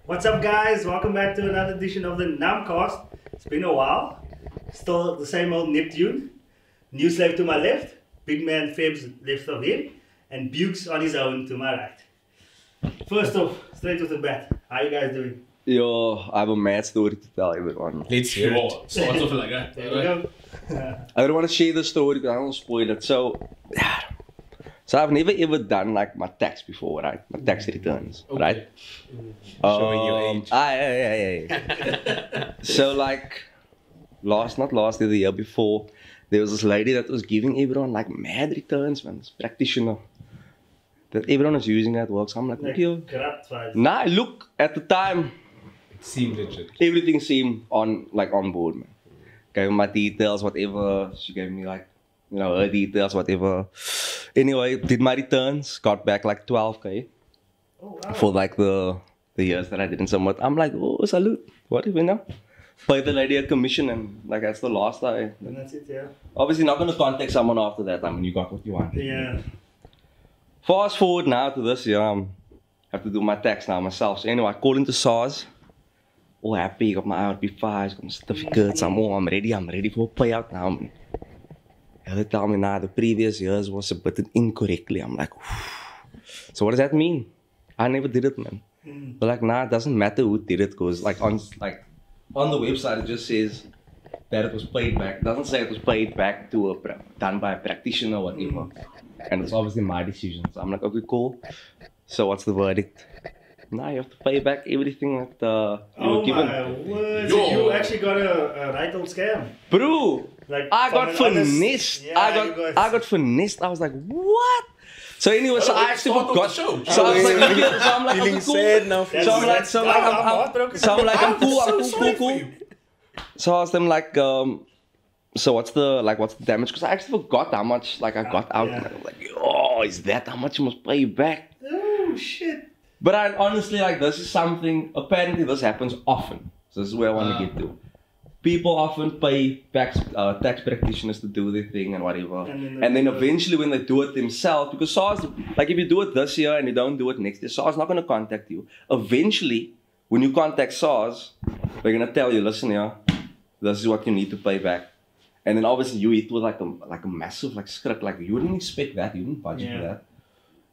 What's up, guys? Welcome back to another edition of the Numbcast. It's been a while. Still the same old Neptune. New slave to my left, big man Feb's left of him, and Bukes on his own to my right. First off, straight off the bat, how you guys doing? Yo, I have a mad story to tell everyone. Let's hear it. Starts off like that. There we go. I don't want to share the story because I don't want to spoil it. So I've never ever done like my tax before, right? My tax returns, Okay. right? Showing your age. So like not last year, the year before, there was this lady that was giving everyone like mad returns, man. This practitioner that everyone was using at work. So I'm like, Like, yo. corrupt vibes. Nah, look at the time. It seemed legit. Everything seemed on board, man. Gave me my details, whatever. She gave me like, you know, her details, whatever. Anyway, did my returns, got back like 12K Oh, wow. for like the years that I didn't submit. I'm like, oh, salute. What if you know? Pay the lady a commission and like that's the last I. And that's it, yeah. Obviously not gonna contact someone after that. I mean, you got what you want. Yeah. Fast forward now to this year, I have to do my tax now myself. So anyway, I call into SARS. All happy, got my RP5s, got my certificates, I'm ready for a payout now. Man. They tell me now the previous years was submitted incorrectly. I'm like, oof. So what does that mean? I never did it, man. But like, nah, it doesn't matter who did it, because like on the website it just says that it was paid back. It doesn't say it was paid back to done by a practitioner or whatever. And it's obviously my decision. So I'm like, okay, cool. So what's the verdict? Nah, you have to pay back everything that you were given. My word. So you actually got a right old scam. Bro, Like, I from got an honest- finessed. Yeah, I got finessed. I was like, what? So anyway, so I actually start off forgot. the show. So I was like, okay, so I'm like, Feeling okay, cool. sad now. That's- So I'm like, I'm heartbroken. I'm cool, so I'm sorry for cool. you. So I asked them like, so what's the damage? Because I actually forgot how much like I got out. Yeah. And I was like, oh, is that how much you must pay back? Oh, shit. But I honestly, like, this is something, apparently this happens often. So this is where I want to get to. People often pay tax practitioners to do their thing and whatever. And then eventually when they do it themselves, because SARS, like if you do it this year and you don't do it next year, SARS is not going to contact you. Eventually, when you contact SARS, they're going to tell you, listen here, this is what you need to pay back. And then obviously you hit with like a massive like script, like you wouldn't expect that, you didn't budget for that.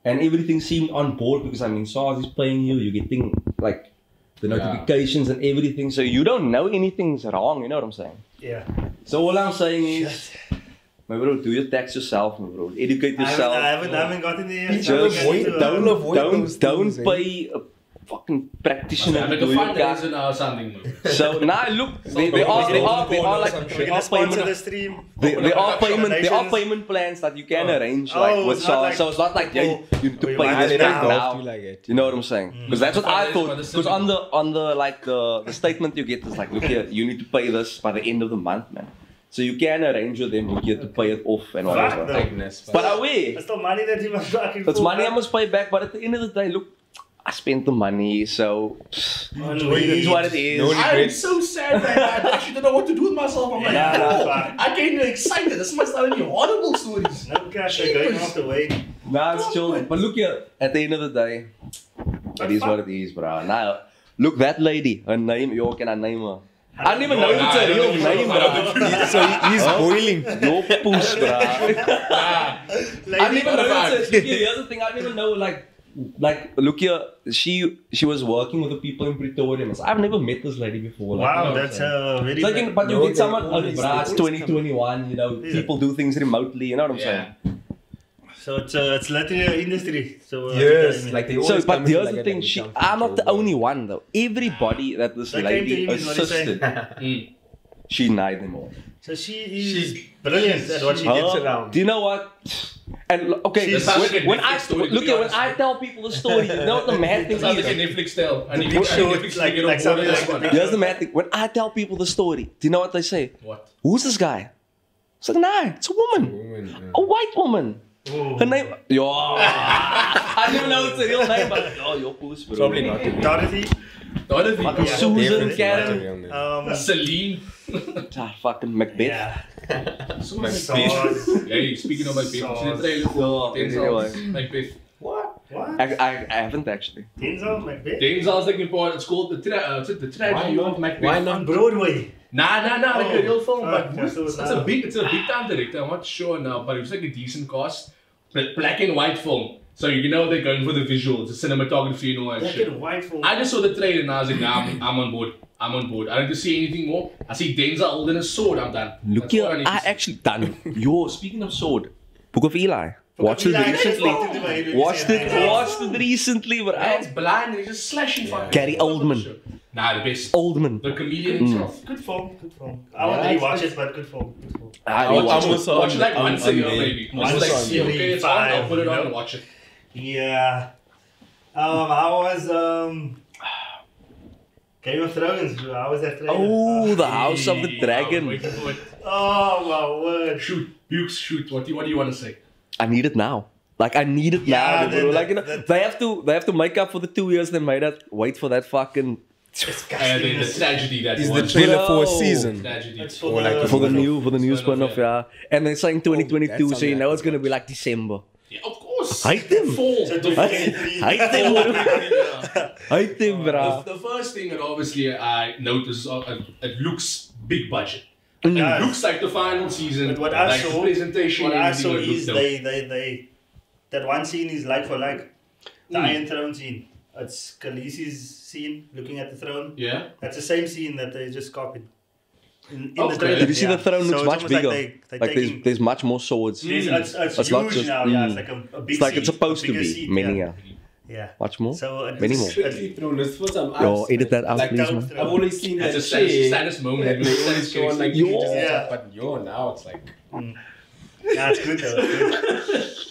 And everything seemed on board because I mean SARS is paying you, you're getting like the notifications and everything, so you don't know anything's wrong, you know what I'm saying? Yeah. So all I'm saying is, my bro, do your tax yourself, my bro. Educate yourself. I haven't gotten there yet. Don't pay a fucking practitioner to Like do a your tax. fundraiser or something. So now look, there are payment plans that you can arrange like with SARS. So it's not like you need to pay this back now. You know what I'm saying? Because that's what I thought. Because on the like the statement you get is like, look here, you need to pay this by the end of the month, man. So you can arrange with them look here to pay it off and whatever. But away, It's still money that you must fucking it's money I must pay back. But at the end of the day, look, I spent the money, so it's what it is. I'm so sad right now. I actually don't know what to do with myself. I'm like, I get excited. This must have any horrible stories. No cash, they're going off the way. Nah, it's chill. But look here, at the end of the day, it is what it is, bro. Now, look, that lady, her name, yo, can I name her? I don't even know if it's a real name, bro. So he's boiling. Yo, push, bro. I don't even know if it's a, here's the thing, I don't even know, like, look here, she was working with the people in Pretoria. So I've never met this lady before. Like, Wow, you know that's very like, bad. but you get someone, all these bruh, it's things 2021, you know, people do things remotely, you know what I'm saying? So it's literally an industry. So Yes, like they So, always but come into here's like the a thing, discount I'm not the control. only one though. Everybody that this That came to lady him is what he's assisted, she denied them all. So she's brilliant at what she gets around. Do you know what? And okay, She's when I tell people the story, you know what the mad thing It's not like a is? Netflix style. I need big to show, Netflix like- to get like on board something with this like- one. Here's the mad thing. When I tell people the story, do you know what they say? What? Who's this guy? It's like, nah, it's a woman. A white woman. Ooh. Her name, yo, I don't even know it's a real name, but oh, your puss, bro. Probably not. Dorothy. Dorothy. Fucking Yeah, Susan, Definitely Karen, not a real name. Celine. fucking Macbeth. Yeah. Macbeth. SARS. Hey, speaking of Macbeth, Sauce. see the trailer? Oh, 10 anyway. songs. Macbeth. What? What? I haven't actually. Denzel, Macbeth? Denzel's like important. It's called the tragedy of Macbeth. Why On not? Broadway. Nah, like a real film, Oh, but that's so it's sad. a big time director. I'm not sure now, but it was like a decent cast. But black and white film, so you know they're going for the visuals, the cinematography and all that Black shit. and white film. I just saw the trailer and I was like, nah, I'm on board. I'm on board. I don't need to see anything more. I see Denzel holding a sword. I'm done. Look That's here, all I need to I see. actually done. Yo, speaking of sword, Book of Eli. Watched it Eli, I just recently. walked into my head when you Watched said that. watched it recently, but Man's blind and he's just slashing fucking. Gary Oldman. Nah, the best. Oldman. The comedian himself. Good film, good film. I want to Yeah, rewatch it's- it, but good film. Good film. I I'm watched it. also Watch it like on- once a year, on- maybe. Once Once like, a see, okay, it's on, I'll put it on you know? and watch it. Yeah. I was Game of Thrones. How was that trailer? Oh, the House of the Hey, I was Dragon. waiting for it. Oh my word. Shoot, Bukes, shoot. What do you want to say? I need it now. Like I need it Yeah, now, bro. Like they have to make up for the 2 years they made us wait for that fucking The tragedy that Is was. the trailer for a Bro. season? Tragedy. It's Or like for the spin-off. new Spin-off, spin-off, yeah. And they're saying 2022, that's so you on know that. it's gonna be like December. Yeah, of course. Hate them. Fall. So The do fall. it. Hate them, bro. Yeah. Hate them, bro. The first thing that obviously I noticed, it looks big budget. Guys, It looks like the final season. But what I like saw, the presentation. what I everything saw looked is dope. they that one scene is like for like the Mm. Iron Throne scene. It's Khaleesi's scene looking at the throne. Yeah. That's the same scene that they just copied. In Okay. the trailer. Did you see the throne So looks it's much almost like bigger? they're Like taking, there's much more swords. it's It's not huge just- now. Yeah, it's like a big It's like scene, it's supposed a to bigger be. scene, Many, yeah. yeah. Yeah. Much more. So Many more. Strictly through this for some Yo, apps, edit that out, like please, that- man. I've only seen that It's a shit status moment. that they always show on like Yo. videos and Yeah. stuff, but now it's like Yeah, it's good though. It's good.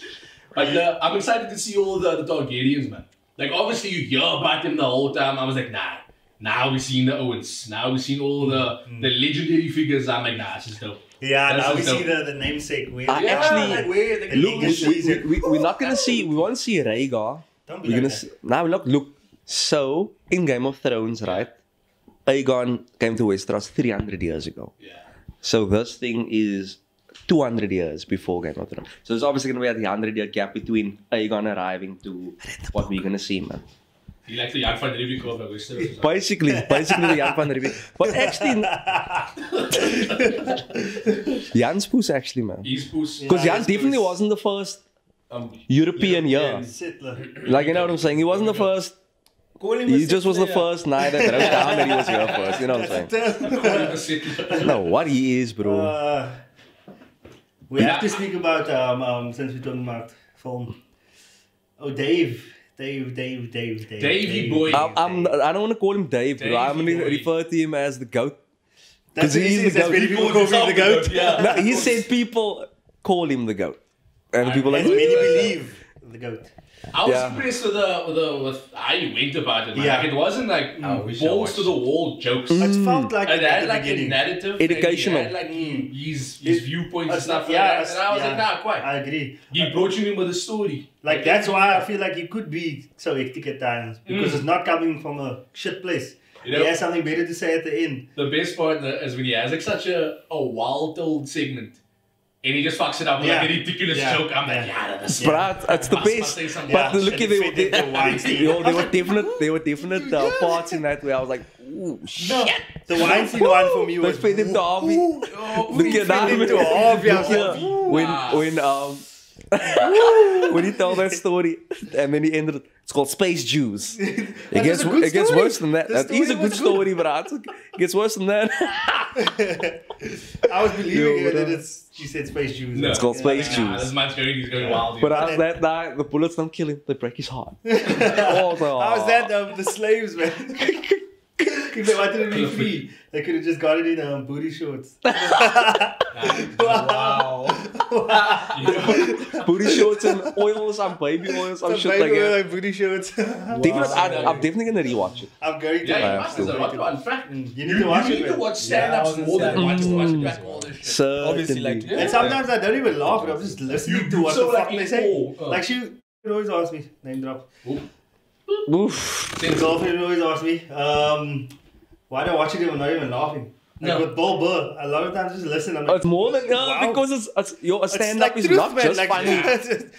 But I'm excited to see all the Targaryens, man. Like, obviously, you hear about them the whole time. I was like, nah. Now we've seen the Owens. Now we've seen all the legendary figures. I'm like, nah, this is dope. Yeah, That's now we just see dope. the namesake. Where I Yeah, actually- like, where the Look, legacy. We're not gonna see. We won't see Rhaegar. Don't be We're like gonna that. see, now look. So in Game of Thrones, right? Aegon came to Westeros 300 years ago. Yeah. So this thing is 200 years before Game of Thrones. So it's obviously gonna be a 100-year gap between Aegon arriving to what we're gonna see, man. You like the Jan van Riebeeck of Westeros. Basically the Jan van Riebeeck. But actually, Jan's Poes actually, man. He's Poes. Because Yeah, Jan he's definitely Poes. wasn't the first um, European year. European. Settler. Like, you know what I'm saying? He wasn't the first. call him He a just was the settler. first night that wrote down that he was here first. You know what I'm saying? No, what he is, bro. We have to speak about since we're talking about film. Oh, Dave, Davey boy. I don't want to call him Dave, bro. I'm going to Davey boy. refer to him as the goat. That's what he he's says. the That's goat. many people call him the goat. Yeah. No, he said people call him the goat. And people like, As many believe the goat. I was Yeah. impressed with how you went about it. Man. Yeah. Like, it wasn't like we should balls watch to the wall jokes. It felt like It at had the like a beginning. narrative. Educational. And he had, like his viewpoints and It's stuff not- like yeah, that. And I was like, nah, quite. I agree. He brought you in with a story. Like that's why I feel like it could be so hectic at times because it's not coming from a shit place. You know- He has something better to say at the end. The best part is when he has like such a wild told segment. And he just fucks it up with Yeah. like a ridiculous Yeah. joke. I'm like, Yeah. yeah, that's but it's the Must best. say something. But Yeah. look, And they fit into Weinstein. were definite parts in that where I was like, ooh, shit. The Weinstein one for me They was fed him to Harvey. Look at that. him to Harvey. I was Yeah. like, When he told that story and then he ended it, it's called Space Jews. It That gets was a good it gets story. worse than that. The That is a story good was story, but it gets worse than that. I was believing Yo, it that bro. he said Space Jews. No. It's called Space Nah, Jews. this man's going, he's going wild. But as that guy, the bullets don't kill him; they break his heart. Oh, How's that the slaves, man? If they wanted to be free, they could have just got it in booty shorts. Wow. Booty shorts and oil, some baby oil, some shit like that. Booty shorts. I'm definitely gonna rewatch it. I'm going to. Yeah, I you must. There's a lot to unpack. You need to watch You it, need to man. watch stand-ups Yeah, I more than was once to gonna watch back all this shit. Certainly. Obviously, like, Yeah. And sometimes I don't even laugh, I'm just listening You to what so the like fuck they in say. awe. Like she would always ask me, name drop. Oof. My girlfriend would always ask me, why do I watch it if I'm not even laughing? Like with Bill Burr, a lot of times I just listen. I'm like, It's more than wow. because it's your stand up like is truth, not man, just like, funny.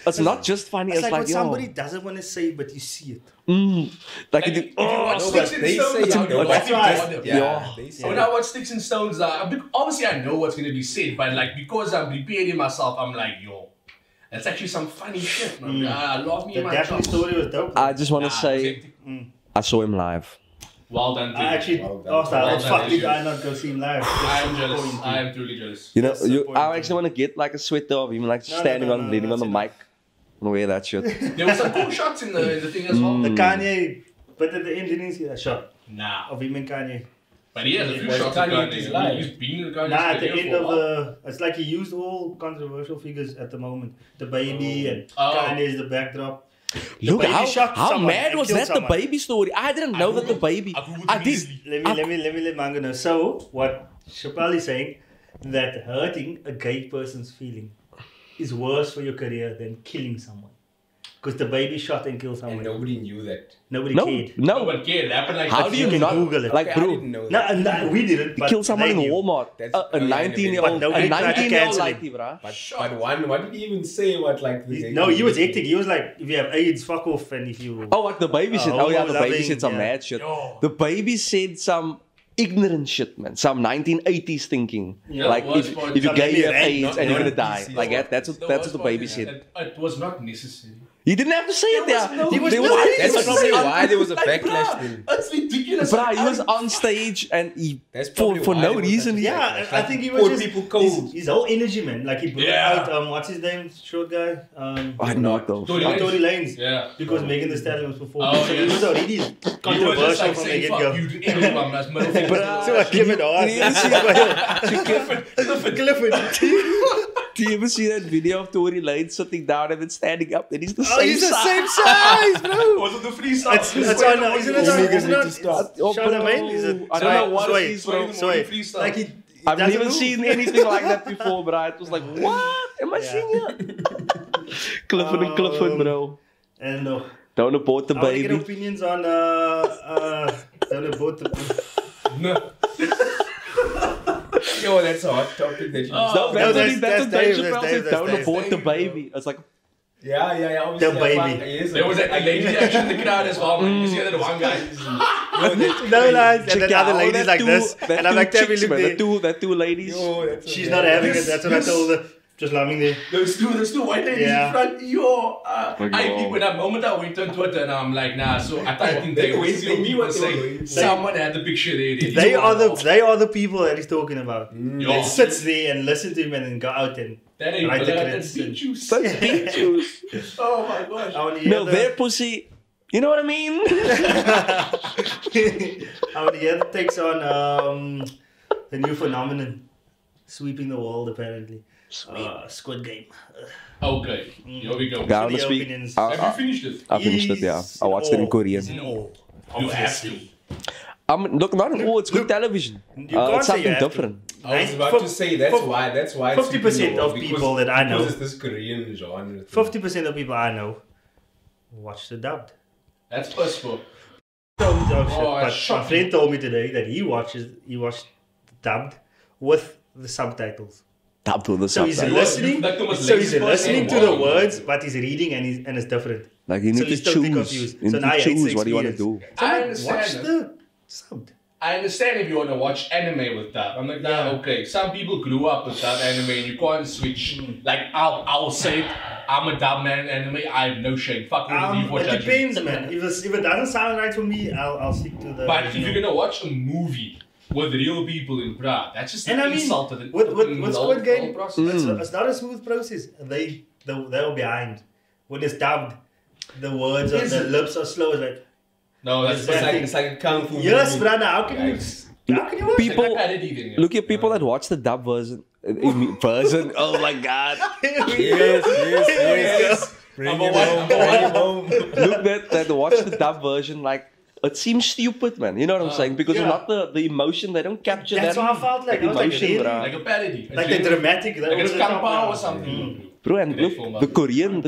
It's not just funny. It's It's like like what somebody doesn't want to say, but you see it. like you If do, you watch No, Sticks but and they Stones, say I know that's what right. them. Yeah. They say When I watch Sticks and Stones, obviously I know what's going to be said, but like because I'm preparing myself, I'm like, yo, that's actually some funny shit, man. I love me The in my Daphne job. story was dope. I just want to Nah, say I saw him live. well done, I actually Well done. asked her, Well like, fuck done, did Ishu. I not go see him live? I am jealous. I am truly jealous. You know, That's the point. I actually want to get like a sweater of him, like No, standing no, on, no, leaning on that's the enough. mic, and wear that shit. There were some cool shots in the thing as well. The Kanye, but at the end, didn't you see that shot Nah, of him and Kanye? but he has a few Well, shots of Kanye Kanye. is live. He's been in Kanye's Nah, at the career end for a of while. it's like he used all controversial figures at the moment. The baby and Oh. Kanye is the backdrop. Look, baby shot how someone mad and was killed that? someone. The baby story. I didn't know that the baby. I did. Let me let Manga know. So what Chappelle is saying, that hurting a gay person's feeling is worse for your career than killing someone. Because the baby shot and killed someone. And nobody knew that. Nobody No, cared. No no. one cared. It happened like How But do you you can not Google it. like, Okay, I bro? didn't know that. No, we didn't. But Kill someone they in knew. Walmart. That's- A oh, yeah, 19-year-old, but nobody a tried to 19-year-old cancel like it. you, bruh. But what did he even say? What like the No, he was hectic. He was like, if you have AIDS, fuck off. And if you. Oh, what the baby said? Oh yeah, the baby loving, said some yeah. mad shit. Yo. The baby said some ignorant shit, man. Some 1980s thinking. Yeah, like worst if, part. if you're gay, you have Not- AIDS and you're gonna not die. PC. Like that's what the baby said. It was not necessary. He didn't have to say it there. no- He There was there no was- reason. there That's was probably no- why there was a Like, backlash bruh, then. That's ridiculous. Bruh, he was on stage and he That's for probably for why no there was reason. such a he- Yeah, backlash. I think he Called was just people cold. his whole energy, man. Like he brought Yeah. out what's his name, short guy. I know it though. Tory Tory Lanez. Yeah. Because Megan Thee Stallion was performing. Oh, so yes. he was already He was just controversial like from the saying, get fuck go. you to everyone. That's middle finger. Bruh. So I give it on. Did you Clifford. Do you ever see that video of Tory Lanez sitting down and then standing up? And he's the Oh, same he's the size. same size, bro. Was it the freestyle? It's on, isn't it on, isn't it Oh, Charlemagne? bro. Is it? I don't know what Sway, it is, Sway, bro. Sway. Freestyle. Like he I've doesn't never move. seen anything like that before, bro. It was like, what am I Yeah. seeing here? Clifford and Clifford, bro. And no. Don't abort the I want to get baby. opinions on don't abort the No. Yo, that's a hot topic that you. No, No, that's that's what Dave, Dave that's Chappelle Dave, said. that's Don't Dave. abort the Dave, bro. baby. It's like, Yeah. Obviously, The baby. yes, There was a lady reaction in the crowd as well. Man. You see that one guy. no lies. And check then out other ladies that like two- this. that And I'm two like, Tabby, chicks, look man, there. that two ladies. Yo, that's She's a- not having it. Yes, That's what I yes. told her. Just loving there. Those two white ladies Yeah. in front. Yo, my I God. think when that moment I went on Twitter and I'm like, nah. So I think they were They knew what they were going for. someone had the picture there. They are the people that he's talking about. Yo. They sits there and listen to him and then go out and That ain't write the blood, credits. that's beet juice. That's beet juice. Oh my gosh. I want to hear No, the, their pussy. You know what I mean? I want to hear the takes on the new phenomenon sweeping the world apparently. Squid Game. Okay, here we go. Down the the speak. opinions. Have you finished it? I finished it, yeah. I watched it in Korean. You have to. Look, not in all, it's good television. You can't It's say something you have to. different. I was about to say that's why. That's why. it's 50% super low, of because- people that I know- Because it's this Korean genre. thing. 50% of people I know watch the dubbed. That's possible. Oh, shit. Oh, But my shocking. friend told me today that he watched dubbed with the subtitles. Dubbed with the So he's subtitles. listening. Like the most So he's lazy person listening in to the the world. words, but he's reading and it's different. Like you So need to he's totally choose. confused. You So need now to he hates choose the what do you want to do. experience. So I I'm like, understand watch that. the subbed. I understand if you want to watch anime with that. I'm like, nah, Yeah. okay. Some people grew up with that anime and you can't switch. Like, I'll say it. I'm a dub man anime. I have no shame. Fuck what you watch. It depends, man. If it doesn't sound right for me, I'll stick to the. But if original. you're gonna watch a movie with real people in Prague, that's just And an I mean, insult to the with the Squid whole Game, process. it's not a smooth process. They were behind. When it's dubbed, the words Is the it? lips are slow. It's like, No, that's It's It's like a kung fu. yes, movie. brother, how can you watch People- Like parody then, yeah. Look at people that watch the dub version. Version. Oh my god. Yes. Bring Number him one, home. number Bring one. him home. Look that watch the dub version. Like it seems stupid, man. You know what I'm saying? Because yeah. it's not the emotion. They don't capture That's that. what I felt like. I was like, emotion, really? bruh. Like a parody. Like the dramatic. Like it's over the top Kampa now. or something. Bro, and They look, film the up. Korean I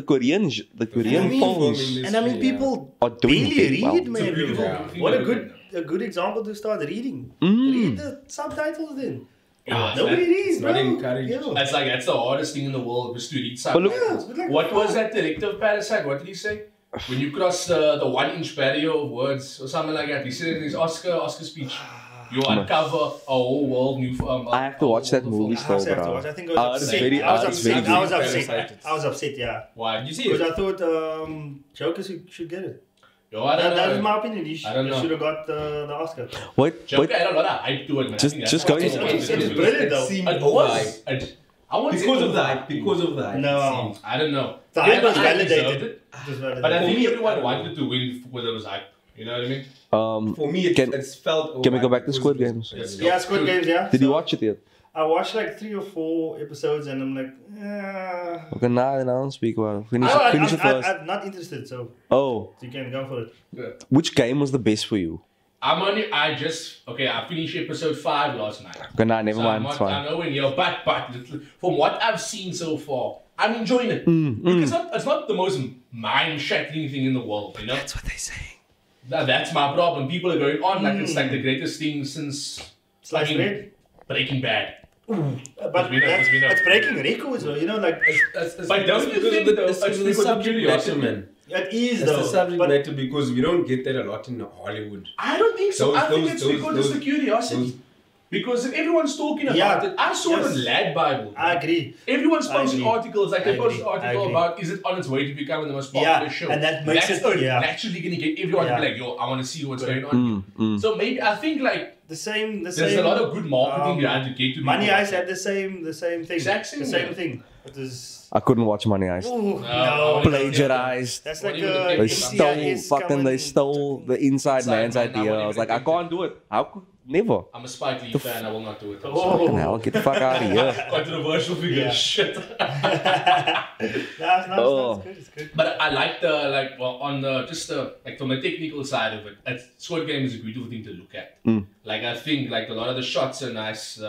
mean, films And I mean, people are doing really very well. read, man. beautiful Yeah. thing What to look a good example to start reading. Mm. read the subtitles then. Yeah, Nobody reads, not bro. encouraged. Yeah. That's like that's the hardest thing in the world was to read But look- subtitles. Yeah, but like, What was that directive Parasite? What did he say? When you cross the 1-inch barrier of words or something like that, he said in his Oscar speech, you uncover a whole world new. I have to watch that movie I have still, to bro. watch. I think I was it's upset. very- I was it's very upset. I was good. upset. Parasite. I was upset, yeah. Why? You see Because it? I thought Joker should get it. Yo, I don't That is know. my opinion. He I don't know. should have got the Oscar. Wait, Joker wait. had a lot of hype to it, man. I Just- think that's just why go- it's It's good. brilliant though. seemed It overhyped. was. I won't say Because of the overhyped. hype. Because of the hype. No. it seemed. I don't know. The Yeah, hype was but I validated. deserved it. It was validated. But I think me, everyone wanted to win because it was hype. You know what I mean? For me, it's felt. Can we go overhyped back to because Squid it was- Games? Let's go. Yeah, Squid Games, yeah. Did you So watch it yet? I watched like 3 or 4 episodes and I'm like, Okay, nah, then I don't speak about it. Finish, No, finish it first. I'm not interested, so Oh, you can go for it. which game was the best for you? I finished episode 5 last night. Okay, nah, never So mind. It's I'm fine. nowhere near, but from what I've seen so far, I'm enjoying it. Mm, Look, it's not the most mind-shattering thing in the world, you know? That's what they say. That's my problem. People are going on like it's like the greatest thing since Sliced bread. Breaking Bad. But we know, that's, we know. it's breaking records, though. You know, like But don't you think though, it's it's the because of subject matter, curiosity? man. it is It's though. the subject but matter because we don't get that a lot in Hollywood. I don't think so. Those- I think those- it's those- because it's the those- curiosity. those- Because if everyone's talking about Yeah, it, I saw it yes. on Lad Bible. I agree. Everyone's I posting agree. articles, like I they posted an agree. I article agree. about is it on its way to becoming the most popular Yeah, show. and that makes That's it- yeah. naturally gonna get everyone to Yeah. be like, yo, I want to see what's going on. Mm. So maybe I think like The same. there's a lot of good marketing behind to get to Money people. Eyes had the same thing. Exact same, the same yeah. thing. It was I couldn't watch Money Heist. ooh, No, Plagiarized. That's What like even the a They NCIS stole fucking. They stole the inside Inside man's Man, I idea. won't I was even like, I attempt can't do it. How could never? I'm a Spike Lee fan, I will not do it. Oh. Fucking hell, get the fuck out of here. Controversial figure. Yeah. Shit. Oh. It's good. It's good. But I like the on the just the like from the technical side of it. Squid Game is a beautiful thing to look at. Like I think like a lot of the shots are nice.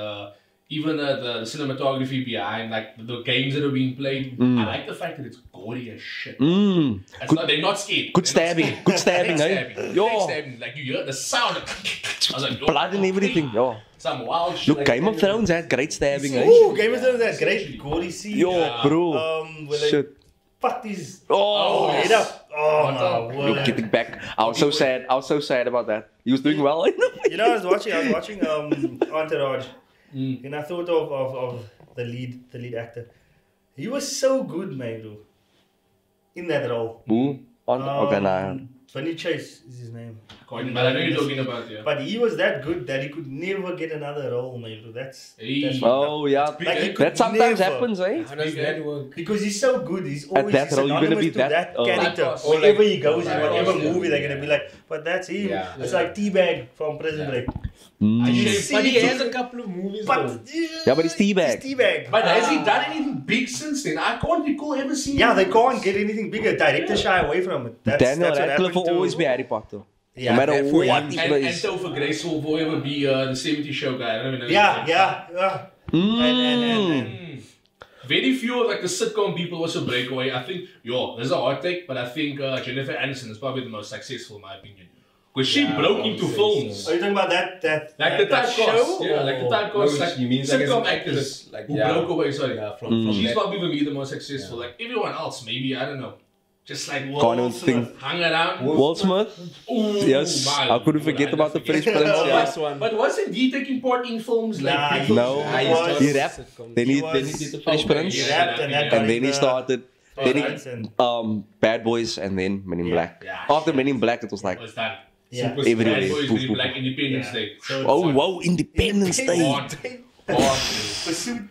Even the cinematography behind like the games that are being played. I like the fact that it's gory as shit. Mm. It's not, they're not scared. Good They're not stabbing. scared. Good stabbing, Fake eh? stabbing. Yo. Fake stabbing. Like you hear the sound. I was like, yo, Blood and everything. Yo. Some wild shit. Look, Game of Thrones had great stabbing, eh? Ooh, Game of Thrones had great gory scene. Yo, bro. Where they Shit. fuck these Oh, head up. Oh my Look, word. getting back. I was so sad. I was so sad about that. He was doing well. You know, I was watching Entourage, and I thought of the lead actor. He was so good, man, bro, in that role. Who? Okay, nah. Vinny Chase is his name. But I know you're talking about, yeah. But he was that good that he could never get another role, man, bro. That's Hey. Oh, yeah. Like, he could That sometimes never- happens, eh? How does that work? because he's so good. He's always that role, you're gonna synonymous be to that- that oh. character. Typecast. Wherever Like- he goes in Typecast, whatever yeah. movie, they're gonna be like, but that's him. Yeah. It's like Teabag from Prison Break. Mm. You Shame. see But he it, has a couple of movies. but though. Yeah, but it's Teabag. It's Teabag. But has he done anything big since then? I can't recall ever seeing Yeah, they him. can't get anything bigger. Directors shy away from it. Daniel what Radcliffe will happened to- always be Harry Potter. Yeah, no matter that for what him. he And plays. Topher Grace will forever be the 70 show guy. I don't even know. Yeah. And Very few of like the sitcom people also break away. I think, there's a hard take, but I think Jennifer Aniston is probably the most successful in my opinion. Because she Yeah, broke I would into say films. so. Are you talking about that Like the that typecast. Yeah, like the No, typecast. Like you mean like as sitcom an actors actress, like, who yeah. broke away, sorry. Yeah, from She's that. probably for me the most successful. Like everyone else, maybe, I don't know. Just like Can't even think. hung around. Will Smith? Ooh, Yes. man. I couldn't forget about the Fresh Prince. Oh, Yeah. this one. But wasn't he taking part in films like Nah, big he- No. Ah, he he's was- just He rapped. sitcom. Then he was- did the Fresh Prince. He rapped and that And then he got started. Then he, and Bad Boys and then Men in Yeah. Black. Yeah, After Men in Black, it was like, was done. yeah. Super everywhere. Bad Boys, Poof, Green poof. Black, Independence Yeah. Day. So it's Oh, like- wow, Independence Day. On. On. Pursuit.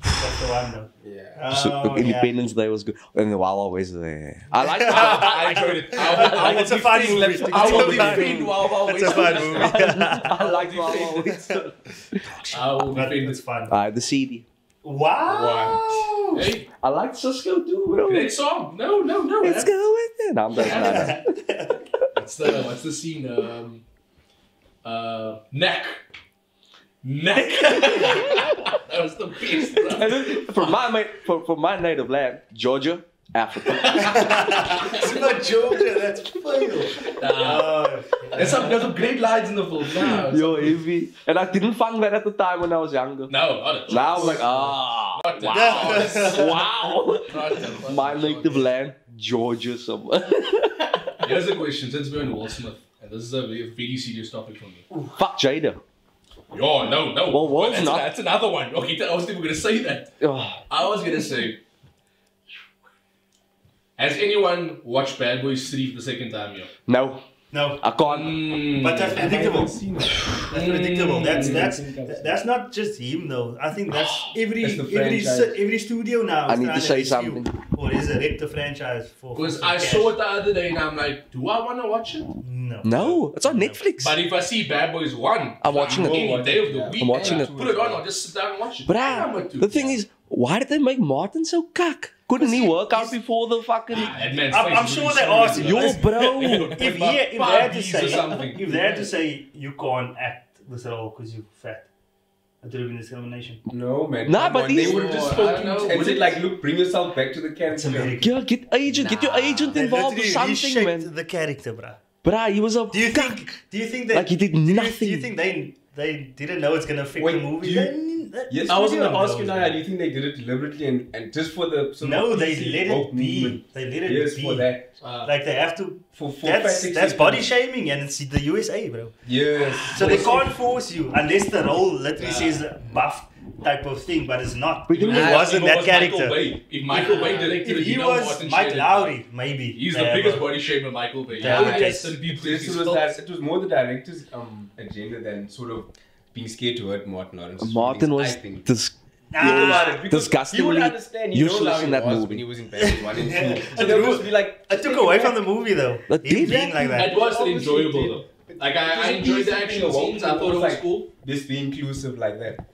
That's the one though. Yeah. So, Oh, Independence Day was good. And the Wild Wild West there. I like I enjoyed it. I It's a fun movie. lipstick. It's I a will fun defend movie. Wild Wild It's a West. fun movie. I like Wild Wild West. I will But defend it's it. fun. The CD. Wow. Hey, I like Cisco too, bro. great song. No. Let's go with it. No, I'm done. No. What's the scene? Neck. That was the best, bro. For my native land, Georgia, Africa. It's not Georgia, that's fail. There's some great lines in the film. Nah, Yo, heavy. And I didn't find that at the time when I was younger. no, not a chance. Now I'm like, Not a wow. chance. Wow. Not a chance. My native land, Georgia somewhere. Here's a question, since we're on Will Smith, and this is a very serious topic for me. Fuck Jada. Yo, no. Well, Will's that's, not. That's another one. Okay, I wasn't even going to say that. Oh, I was going to say, has anyone watched Bad Boys 3 for the second time here? no, No. I can't. But that's predictable. Seen it. That's predictable. That's not just him though. I think that's every That's the franchise. every studio now. I is need to trying say rescue something. or resurrect the franchise for. Because some I cash. saw it the other day and I'm like, do I want to watch it? No, it's on Netflix. But if I see Bad Boys 1, I'm watching it. any day of the week, I'm watching yeah, it. put it on, I'll just sit down and watch it. Bruh, the thing is, why did they make Martin so cuck? Couldn't he work out before the fucking... That man's I'm face sure is they really asked him. screwed Yo, up. bro. If they had to Barbies or say, something. if they had to say you can't act this role because you're fat, that would have been discrimination. No, man. Nah, come but on. They these- would have just I spoken don't know. and Would said, it- like, look, bring yourself back to the It's character. America. Yeah, get your agent They involved or literally something, reshaped man. the character, bruh. Bruh, he was a Do you cuck. think that Like, he did Do nothing. you think they didn't know it's gonna affect Wait, the movie? do you- Yes, I was going to ask you now, do you think they did it deliberately and just for the... sort No, of they PC let woke it be. movement? They let it Yes, be. for that. Like they have to. For That's fat body acceptance. shaming, and it's the USA, bro. Yes. So they can't force you unless the role literally says buff type of thing, but it's not. But It you know- wasn't that Michael character. Bay. If Michael Bay directed If it, he you know was Martin Mike Sheen. Lowry, maybe. He's they the have biggest a- body shamer, Michael Bay. Yeah, Yeah, yes. certain people This think was he's that, it was more the director's agenda than sort of being scared to hurt Martin Lawrence's Martin feelings, was I think. Nah, Think about it, because disgustingly he would understand, you know useless how in he that was movie. when he was in Bad 1 and 2. Yeah. So they would just be like... it took away from the movie though. That Him did. being like that. It was still Obviously enjoyable did. though. Like I enjoyed the action scenes. I thought it was cool. Just be inclusive like that.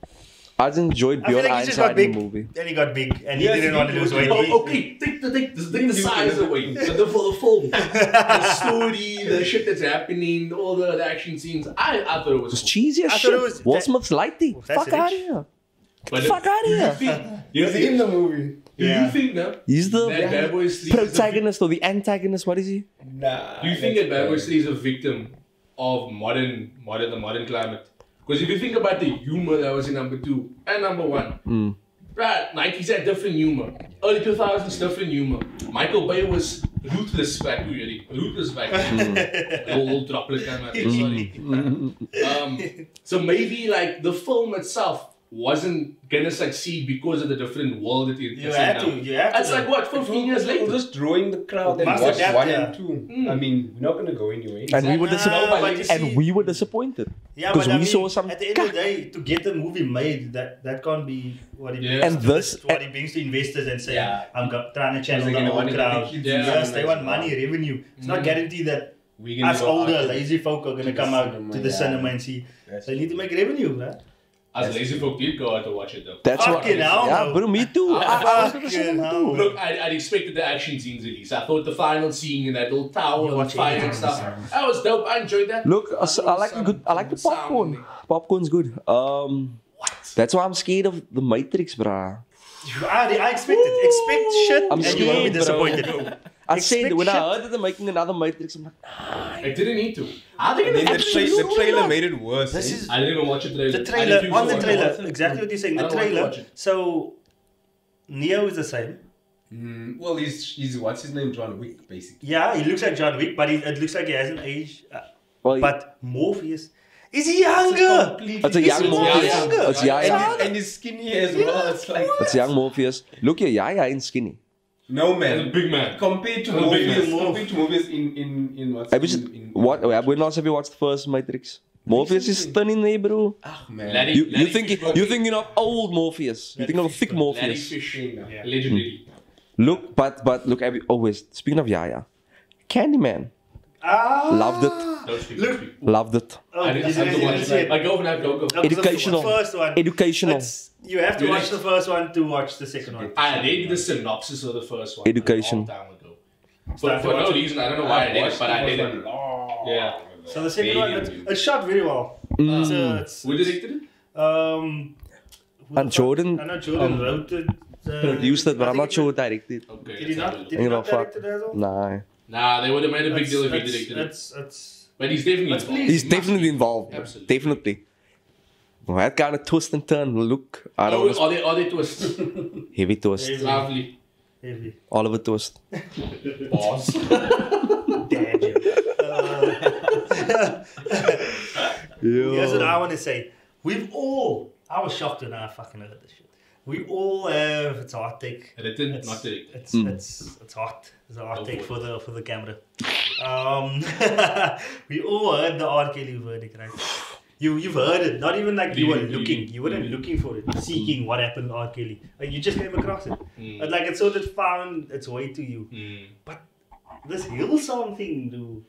I just enjoyed I feel Bjorn like he just got Ironside in big, the movie. and he got big, and Yes, he didn't he want to lose weight. Oh, okay, take the size away. For the film, the story, the shit that's happening, all the action scenes. I thought it was It was cool. cheesy as I thought shit. it was- Will that- Smith's lighty. That's Fuck out of rich. here. But Fuck out of here. You He was in the movie. Do you think now He's that the Bad Boys 3 is a protagonist or the antagonist. What is he? Nah. Do you think that Bad Boys 3 is a victim of the modern climate? Because if you think about the humor that was in number 2 and number 1, right, 90s had different humor, early 2000s different humor. Michael Bay was ruthless back really, ruthless back then. Old droplet camera, sorry. So maybe like the film itself wasn't gonna succeed because of the different world that it's You in had now. to. You have That's to. like what, 15 years We're later? just drawing the crowd that Must watched adapt, 1 yeah. and 2. I mean, we're not going to go anywhere. And we were Nah, disappointed. but you see- And we were disappointed. Yeah, Because but I we mean, saw some at the end of the day, to get the movie made, that can't be what it Yeah. brings. And to this- the- what it brings to investors and say, Yeah. I'm trying to channel They're the gonna old want to crowd. get kids Yeah. in Yes, they cinemas, want wow. money, revenue. It's not guaranteed that We're gonna us go older, out lazy folk are going to the come out cinema, to the yeah. cinema and see. That's They need to make revenue, right? As lazy folk did go out to watch it though. That's what. Fucking hell, Yeah, no. bro, me too. I was gonna say Fucking me hell. too. Look, I'd expected the action scenes at least. I thought the final scene in that little tower You and watch fire and everything. stuff. That was dope. I enjoyed that. Look, I like the good. I like the Sound. popcorn. Popcorn's good. That's why I'm scared of the Matrix, bruh. I expected. Expect shit I'm and you won't be scared, bro. disappointed. I said Expect when I shit. heard that they're making another Matrix, I'm like, I didn't need to. I think And then the Absolutely trailer not. made it worse. This eh? is I didn't even watch the trailer. the I trailer. refuse to On the watch trailer, it. exactly what you're saying. I The don't want to trailer. watch it. So, Neo is the same. Well, he's what's his name? John Wick, basically. Yeah, he looks like John Wick, but it looks like he hasn't aged. well, But Morpheus, is he younger? it's a young He's Morpheus. younger. It's young. And he's skinny as well. It's like It's young Morpheus. Look here, Yaya ain't skinny. no As a man. big man. Compared to As a big Morpheus, man. compared to Morpheus in what's Have you seen, what? When last have you watched the first Matrix? Morpheus is stunning there, bro. Ah man. Larry- You Larry thinking Fishburne. you're thinking of old Morpheus. You're thinking of thick Larry Morpheus. Fish. Yeah. Legendary. Look, but look, always speaking of Yaya, Candyman, Ah, loved it, Don't speak. Look. Don't speak. loved it. Oh, I you didn't have to didn't watch see it. it. Like, go now, go. No, 'cause Educational. The first one. Educational. You have to You watch like- the first one to watch the second one. I read the synopsis of the first one. Education. A long time ago. For no reason, I don't know why I did it, but I did it. Yeah. So the second one, it's shot very well. Mm. It's, Who directed it? who the And fuck- Jordan- I know Jordan wrote it. produced it, but I'm not sure who directed. Okay. Did he let's have a not? look. Did he You know, not direct it as well? Nah. Nah, they would have made a big deal if he directed it. It's But he's definitely Let's involved. please. He's definitely involved. Absolutely. Definitely. Well, that kind of twist and turn look. I don't Oh, know. are they twists? Heavy twist. Heavy. Lovely. heavy. Oliver twist. Boss. Damn you. Here's what I want to say. I was shocked when I fucking heard this shit. We all have, it's a hot take. Written, not directed. It's hot. It's a hot take for the camera. We all heard the R. Kelly verdict, right? You've heard it. Not even like you were looking. You weren't looking for it, seeking what happened to R. Kelly. Like you just came across it. But like it sort of found its way to you. But this Hillsong thing, dude.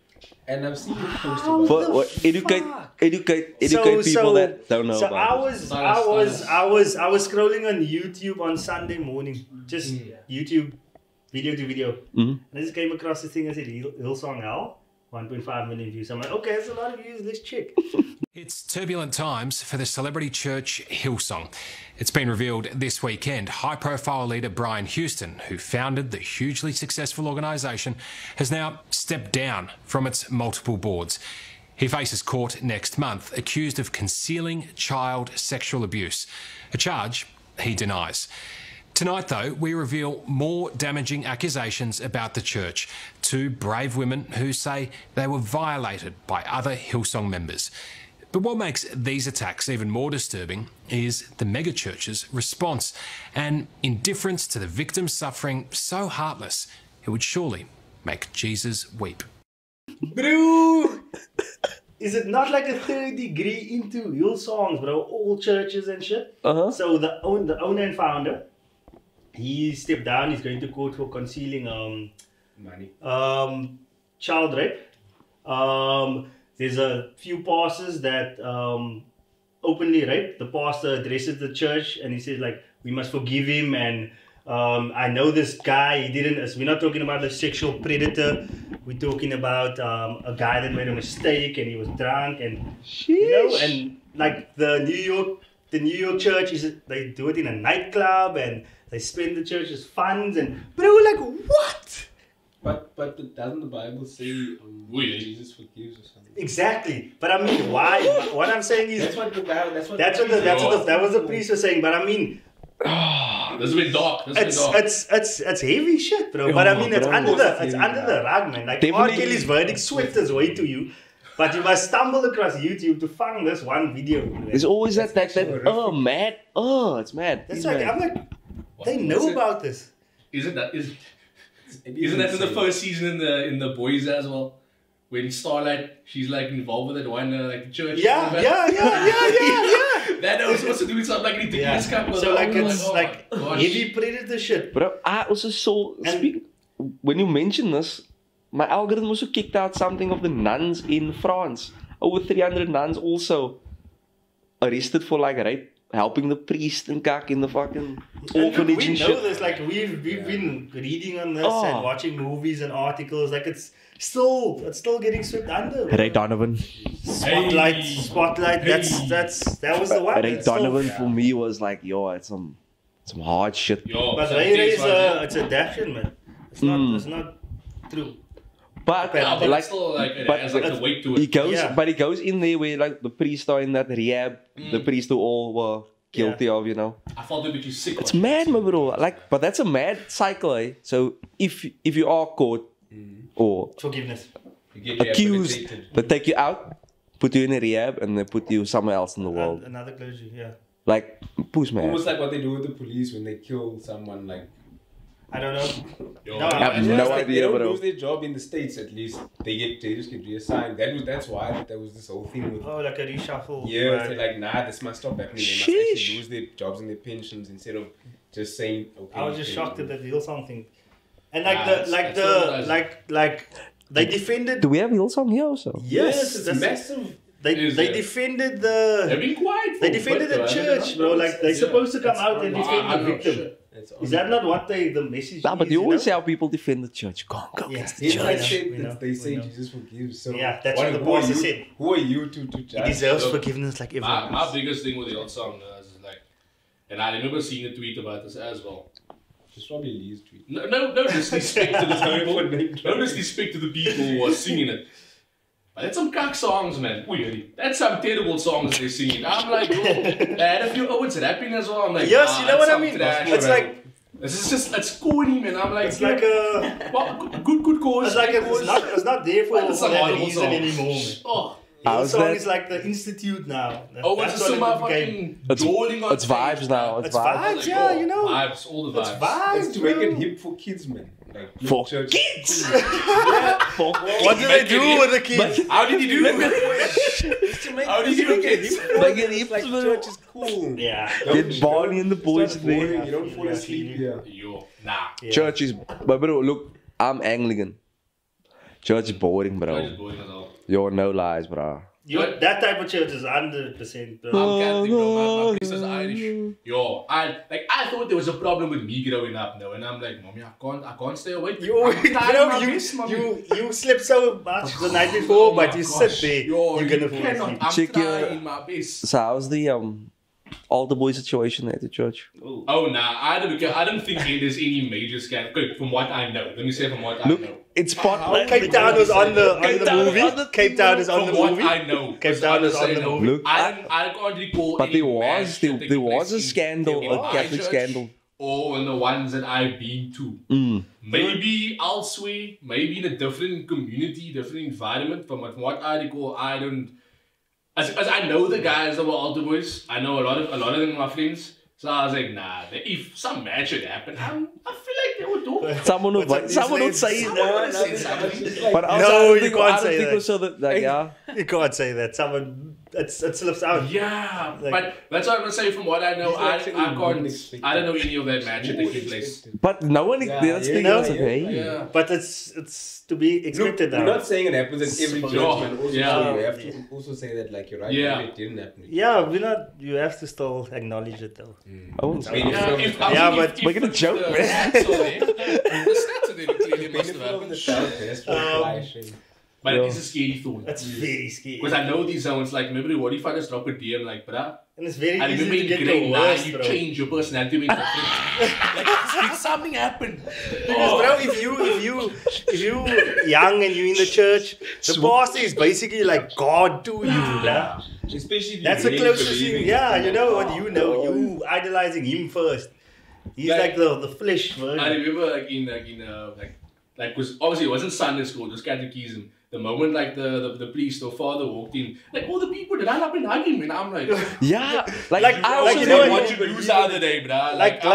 And I've seen it posted. How about the Educate So- people that don't know So about I was scrolling on YouTube on Sunday morning, just YouTube, video to video, and I just came across this thing and said Hillsong Hell, 1.5 million views. I'm like, okay, that's a lot of views. Let's check. It's turbulent times for the celebrity church Hillsong. It's been revealed this weekend high-profile leader Brian Houston, who founded the hugely successful organisation, has now stepped down from its multiple boards. He faces court next month, accused of concealing child sexual abuse, a charge he denies. Tonight, though, we reveal more damaging accusations about the church. Two brave women who say they were violated by other Hillsong members. But what makes these attacks even more disturbing is the megachurch's response, an indifference to the victim's suffering so heartless it would surely make Jesus weep. Bro, is it not like a third degree into Hillsongs, bro? All churches and shit. So the owner and founder, he stepped down. He's going to court for concealing money. child rape. There's a few pastors that openly rape. The pastor addresses the church and he says like, we must forgive him, and I know this guy, he didn't, we're not talking about a sexual predator, we're talking about a guy that made a mistake and he was drunk, and you know, and like the New York church they do it in a nightclub and they spend the church's funds, and bro, like what? But doesn't the Bible say Jesus forgives or something? Exactly, but I mean, why? What I'm saying is That's what the Bible. that was the priest was saying. But I mean, This has been dark. it's heavy shit, bro. But I mean, it's under the rug, man. Like R. Kelly's verdict swept his way to you, but you must stumble across YouTube to find this one video. There's always that mad. Oh, it's mad. That's like I'm like, they know about this. Isn't that in the first season in the boys as well? When Starlight, she's like involved with that one like church. Yeah. That was supposed to do with something like ridiculous couple. So like it's like heavy predator shit. Bro, I also saw, when you mention this, my algorithm also kicked out something of the nuns in France. Over 300 nuns also arrested for like rape, helping the priest and kak in the fucking orphanage and shit. We know this, like we've been reading on this and watching movies and articles, like it's still getting swept under. Ray Donovan. Spotlight. That was the one. Ray Donovan for me was like, yo, it's some hard shit. But Ray is it's a adaptation, man. It's not true. But it's still like it has like the weight to it. But he goes in there where like the priests are in that rehab, the priests who all were guilty of, you know. I felt a bit sick. It's mad, my bro. Like, but that's a mad cycle, eh? So if you are caught or forgiveness, accused, they take you out, put you in a rehab, and they put you somewhere else in the world. Another clergy, yeah. Like, push, man. Almost like what they do with the police when they kill someone, like. I don't know. I have no idea, they don't bro. lose their job in the States, at least. They just get reassigned. That's why there was this whole thing with. Oh, like a reshuffle. Yeah, right. they're like, nah, this must stop happening. They must actually lose their jobs and their pensions instead of just saying, okay. I was just shocked at that Hillsong thing. And they defended. Do we have Hillsong here also? Yes, it's massive. They defended the. They've been quiet. They defended the church, bro. Like they're supposed to come out and defend the victim. Is that not what the message? Nah, but you always say how people defend the church. Go against the church. They say Jesus forgives. So yeah, that's what the pastor said. Who are you to judge? He deserves forgiveness like everyone. My biggest thing with the old song is like, and I remember seeing a tweet about this as well. It's probably Lee's tweet. No disrespect to the no disrespect to the people who are singing it. But that's some cock songs, man. Weird. That's some terrible songs they're singing. I'm like, oh, I had a few Owens rapping as well. I'm like, Yes, you know what I mean? Trash, It's man. like, This is just, it's corny, man. I'm like, it's like a, well, good cause. it's like it's not there for But it's a that horrible reason song. anymore, man. Oh, The How's song that? is like the institute now. oh, it's That's just what some it became. fucking jolling on It's stage, vibes now. It's It's vibes. vibes, Like, yeah, oh, you know. Vibes, all the It's vibes. vibes, It's to make it bro. hip for kids, man. Like For church. Kids! What do they Make it do hip. with the kids? How did he do it? How did he do it? Like it It's like hip, church is cool. Yeah. Get Barney and the boys It's not boring, there. You don't fall Yeah, asleep here. Yo, nah. Yeah. Church is, but bro, look, I'm Anglican. Church is boring, That bro. is boring as hell. Yo, no lies, bro. That type of church is 100%. I'm Bro. Catholic, bro. My priest is Irish. Yo, I thought there was a problem with me growing up now, and I'm like, mommy, I can't stay awake. You, I'm trying bro, my best, mommy. you slept so much the night before, Oh my but you gosh. sit there. Yo, You're gonna you fall cannot. asleep. I'm Check your- trying my best. So how's the altar boy situation at the church? Oh nah, I don't think there's any major scandal. Okay, from what I know. Let me say from what Look, I know. it's spotlight. Cape Town was on the Cape Town movie. was on the Cape Town is on From the what movie. I know. Cape Town is on the no. movie. Look, I can't recall. But any there mad was shit taking there was a place in- scandal, in a my Catholic church scandal. Or in the ones that I've been to. Maybe elsewhere, maybe in a different community, different environment. From what I recall, I don't. As I know the guys that were altar boys, I know a lot of them are my friends. So I was like, nah. If some match should happen, I feel like they would do it. Someone would What's say it. Someone would say something. But also, No, I don't you think, can't I don't say think that. also that, like, yeah. You can't say that. Someone, it slips out. Yeah, Like- but that's what I'm gonna say. From what I know, He's I actually can't. wouldn't expect I don't know that. any of that match that taking place. But no one, Yeah, that's yeah, the know, that's okay. Yeah. But it's to be Look, expected we're now. not saying it happens at every church, Yeah. man. Also, Yeah. so we have to also say that, like, you're right. Yeah. Maybe it didn't happen. Yeah, we're not. You have to still acknowledge it though. I wouldn't say Benefit Yeah, of if, the- I Yeah, mean, but we're gonna if joke, the man. stats are there, the stats are there, clearly must have benefit of happened. the doubt, that's what flashing. But Yeah. it is a scary thought. That's very scary. Because I know these zones, like, maybe what if I just drop a DM, like, bruh? And it's very I easy remember to in get grade the 9, worst, you bro. change your personality when like, did something happen? Because, bro, if you young and you in the church, the pastor is basically like God to you, bruh. Especially if you That's the really closest believe thing. in Yeah, it. you know what you know. You idolizing him first. He's like the flesh version. I remember, like, was obviously it wasn't Sunday school, it was catechism. The moment, like, the priest or father walked in, like, all the people ran up and hugged him, and I'm like, Yeah, Like, I also you you know know what- what you lose the other day, bruh. Like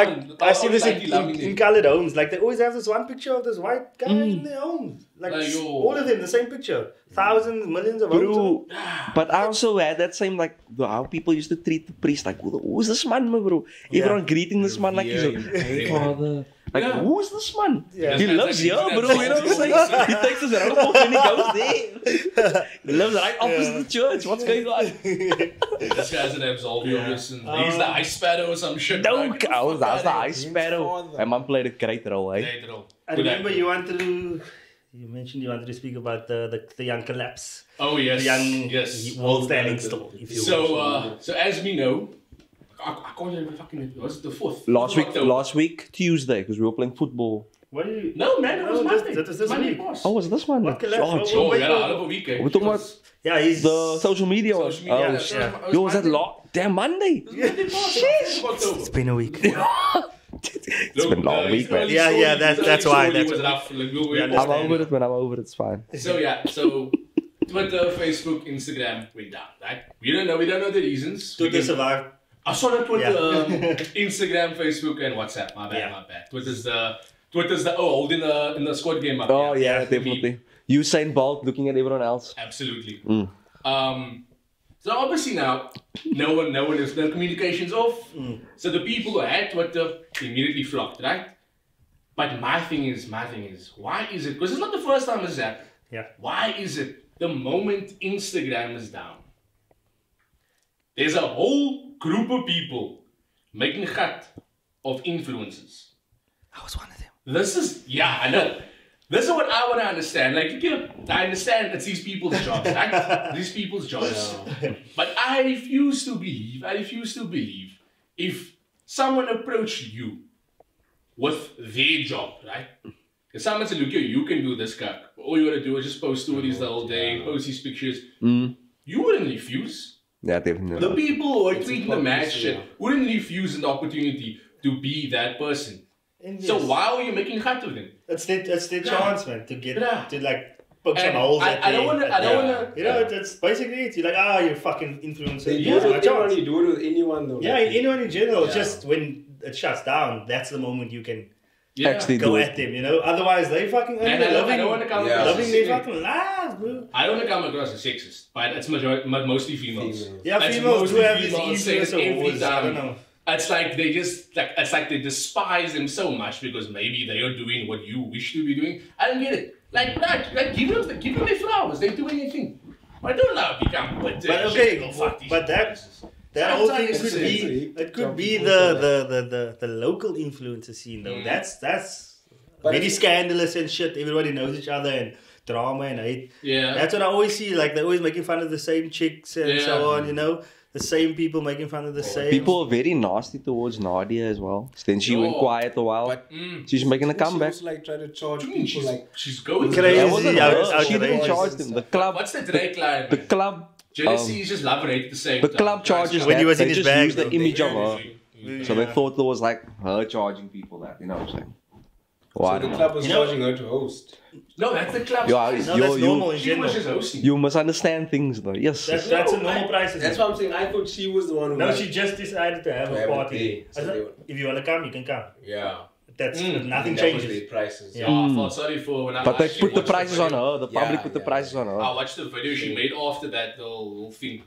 I see this loving in it. colored homes. Like they always have this one picture of this white guy in their homes. Like Like, yo. all of them, the same picture. Thousands, millions of homes. Bro, but I also had that same, like, how people used to treat the priest, like, who's this man, bro? Yeah. Everyone greeting this man like he's a father. Like, Yeah. who's this man? Yeah. He That's lives like- here, that's bro. You know what I'm saying? He takes his rope off and he goes there. He lives right opposite the church. What's going on? This guy's an absolved of this, and he's the ice sparrow or some shit. No, bro. Get the cows. fuck That's the outta ice His sparrow. father. My mom played a great role, eh? here. Yeah, bro. I Good remember actor. you wanted to. You mentioned you wanted to speak about the young collapse, Oh the yes, young yes. world standing still. If you will. So as we know, I can't even fucking. Was it the 4th? Last week, Tuesday, because we were playing football. What do you? No man, it was No, Monday. that was this Monday week. was. Oh, was this one? What collapse? Oh, Oh, Oh, wait, yeah, wait. half a week. We're talking about Yeah, he's the social media one. Social media, Oh, that's shit. right. Yo, was that Monday. damn Monday? Monday was. October. It's been a week. It's been a long week, man. Yeah, that's why, It that's was why. rough. Like, we Yeah, I'm understand. over it, man. I'm over it. It's fine. So yeah, so Twitter, Facebook, Instagram went down, right? We don't know the reasons. Twitter survived. I saw that Twitter, Yeah. Instagram, Facebook, and WhatsApp. My bad, Yeah. my bad. Twitter's the holding in the squad game up. Oh, yeah, the definitely. Usain Bolt looking at everyone else. Absolutely. Mm. So obviously now, no one is, the communication's off. So the people who had Twitter immediately flocked, right? But my thing is, why is it? Because it's not the first time this happened. Yeah. Why is it the moment Instagram is down, there's a whole group of people making gat of influencers? I was one of them. This is, yeah, I know. This is what I want to understand. Like, I understand it's these people's jobs, right? These people's jobs. But I refuse to believe if someone approached you with their job, right? If someone said, look, you can do this, guy. All you gotta do is just post stories the whole day, post these pictures. You wouldn't refuse. Yeah, definitely. The people who are tweeting the mad shit wouldn't refuse an opportunity to be that person. And So yes, why are you making cut with them? it's their chance, man, to get Yeah. to like poke some And holes at I don't their- wanna. at I don't their- wanna. You know, it's basically it. You're like, you fucking influencer. They do Here's it my with anyone, chance. you do it with anyone though. Yeah, like, anyone in general. Yeah. Just when it shuts down, that's the moment you can Yeah. Actually go do at it. them. You know, otherwise they fucking And I don't want to come Yeah. across loving as their sexist. fucking lives, bro. I don't want to come across as sexist, but it's mostly females. Yeah, It's females do mostly have these females saying influencer every wars. I don't time. know. It's like they just it's like they despise them so much because maybe they are doing what you wish to be doing. I don't get it. Like give them their flowers. They're doing anything. I don't know. Become bitter. But okay, Go fuck these but that- places. That whole thing Sometimes could it's be a- it could be people the local influencer scene though. That's But very it's- scandalous and shit. Everybody knows each other and drama and hate. Yeah. That's what I always see. Like they're always making fun of the same chicks and so Yeah. on. You know, the same people making fun of the same. People are very nasty towards Nadia as well. Then she went Yo. quiet a while. But She's making a she comeback. also like try to charge What do you mean people she's, like she's going Crazy. That wasn't Yeah, her. it's She didn't outrageous. charge them. The club, What's the Drake line? the man? club, Jealousy is just love and hate at the same the time. club charges When that. he was in They his just bag, used the though. image of her. Yeah. So they thought it was like her charging people that. You know what I'm saying? so Why? the club was You know- charging her to host. No, that's the club. Yo, No, that's normal in She general. was just hosting. you must things though. Yes. That's a normal price. That's why I'm saying I thought she was the one who No, like, she just decided to have To a have a party. day, so I said, they would- if you want to come, you can come. yeah. That's nothing That was changes. their prices. Yeah. Oh, I felt sorry for when I But they actually put the watched prices on video. her. The public Yeah, put the yeah, prices on her. I watched the video she made after that, the whole thing.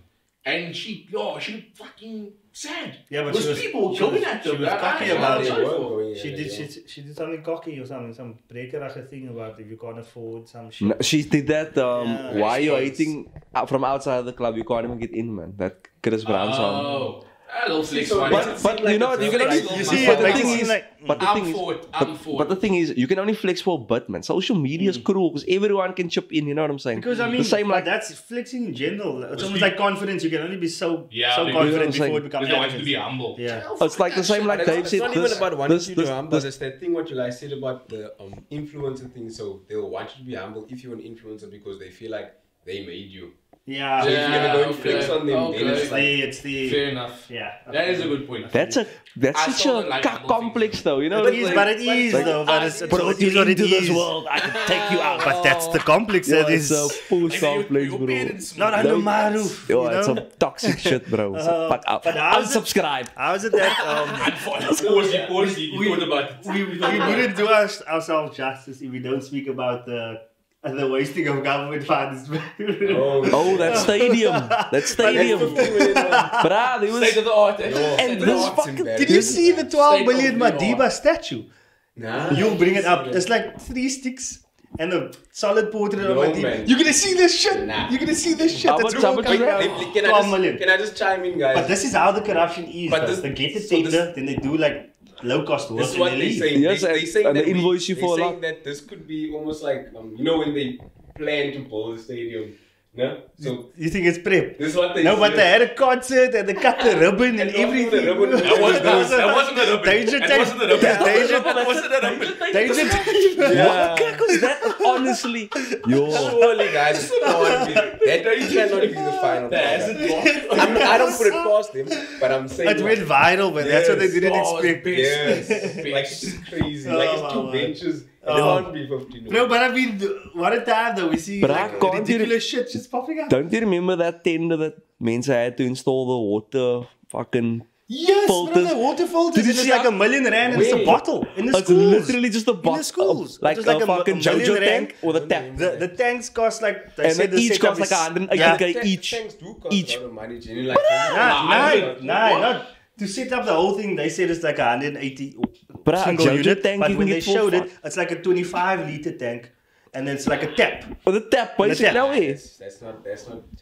And she looked fucking sad. Yeah, but Those she was people she going was- at she them. was that cocky I- about I'm it. sorry They for. were going She at did it, she did something cocky or something, some breakerige thing about if you can't afford some shit. No, she did that. Yeah. Why you Yes. hating from outside the club? You can't even get in, man. That Chris Brown song. Oh, that little flex So one. But you know, you can only. You see, but it the makes thing it is, seem like- but the I'm thing is, for it. I'm for but it. the thing is, you can only flex for a bit, man. Social media is cruel because everyone can chip in. You know what I'm saying? Because I mean, the same but like that's flexing in general. It's almost people- like confidence. You can only be so Yeah, so because- confident You know what I'm before saying? it becomes Because they want you to be arrogance. humble. Yeah. it's like the same like But Dave it's said. not even about wanting you to humble. this- It's that thing what you guys said about the influencer thing. So they'll want you to be humble if you're an influencer because they feel like they made you. Yeah. So if you're gonna go and okay. flex on them, Okay. then it's It's like the Fair enough. yeah. That is a good point. That's I such saw a the, like, cock humble complex things. though. You know It what is, I'm but saying? it is like, though. But it's Put it is what it is. world. I can take you out. But that's the complex Yo, that it's is. a full complex, Your bro. parents- Not under my roof. Yo, you it's know? some toxic shit, bro. So fuck out. but how's it- Unsubscribe. How is it that Pause, you thought about it. we wouldn't do ourselves justice if we don't speak about the wasting of government funds? Oh, that stadium. That stadium. Bruh, there State was. of the art, eh? And State of the this art. fucking. Did you see the 12 State million of the art. Madiba statue? Nah, You'll bring it up. It's like 3 sticks and a solid portrait of No, Madiba. man. You're gonna see this shit. Nah. You're gonna see this shit. How It's much- all how much coming is out. that? Can 12 million. I just chime in, guys? But this is how the corruption is. But But this- they get the so this- tender, then they do like low cost work. This is and what they they're leave. saying. Yes, they saying and that they invoice you they're for a saying lot. that this could be almost like when they plan to build the stadium. No? So You think it's prep? this is what they No, but say. they had a concert and they cut the ribbon and And everything. the ribbon- That wasn't a ribbon. Danger That tape. wasn't a ribbon. Danger That wasn't a ribbon. Danger What the heck was that? Honestly. Yo. Surely, guys, it can't be. That cannot be the final. product. I don't put it past them, but I'm saying It went viral, but that's what they Yes. didn't Oh, expect. yes, Bitch. like it's crazy. Oh, Like it's my two word. benches. It Oh. can't be 15. No, but I mean, what a time though. We see But like, I can't ridiculous shit just popping up. Don't you remember that tender that Mensa had to install the water fucking. Yes, bro, Filters. the water filters. Did you It's see like how- $1 million and it's a Wait. bottle in the It's schools. literally just a In the bottle. schools. Like It was like a fucking $1 million JoJo tank or the tap. The tanks cost like they And said then the each setup cost like is- 180k each. Tanks do cost Each. a lot of money, Jenny. Like, Not to set up the whole thing. They said it's like 180 But a single JoJo unit. tank But you when can they get for showed it, fuck. it's like a 25-liter tank, and then it's like a tap. Or the tap, basically. tap. No way. that's not.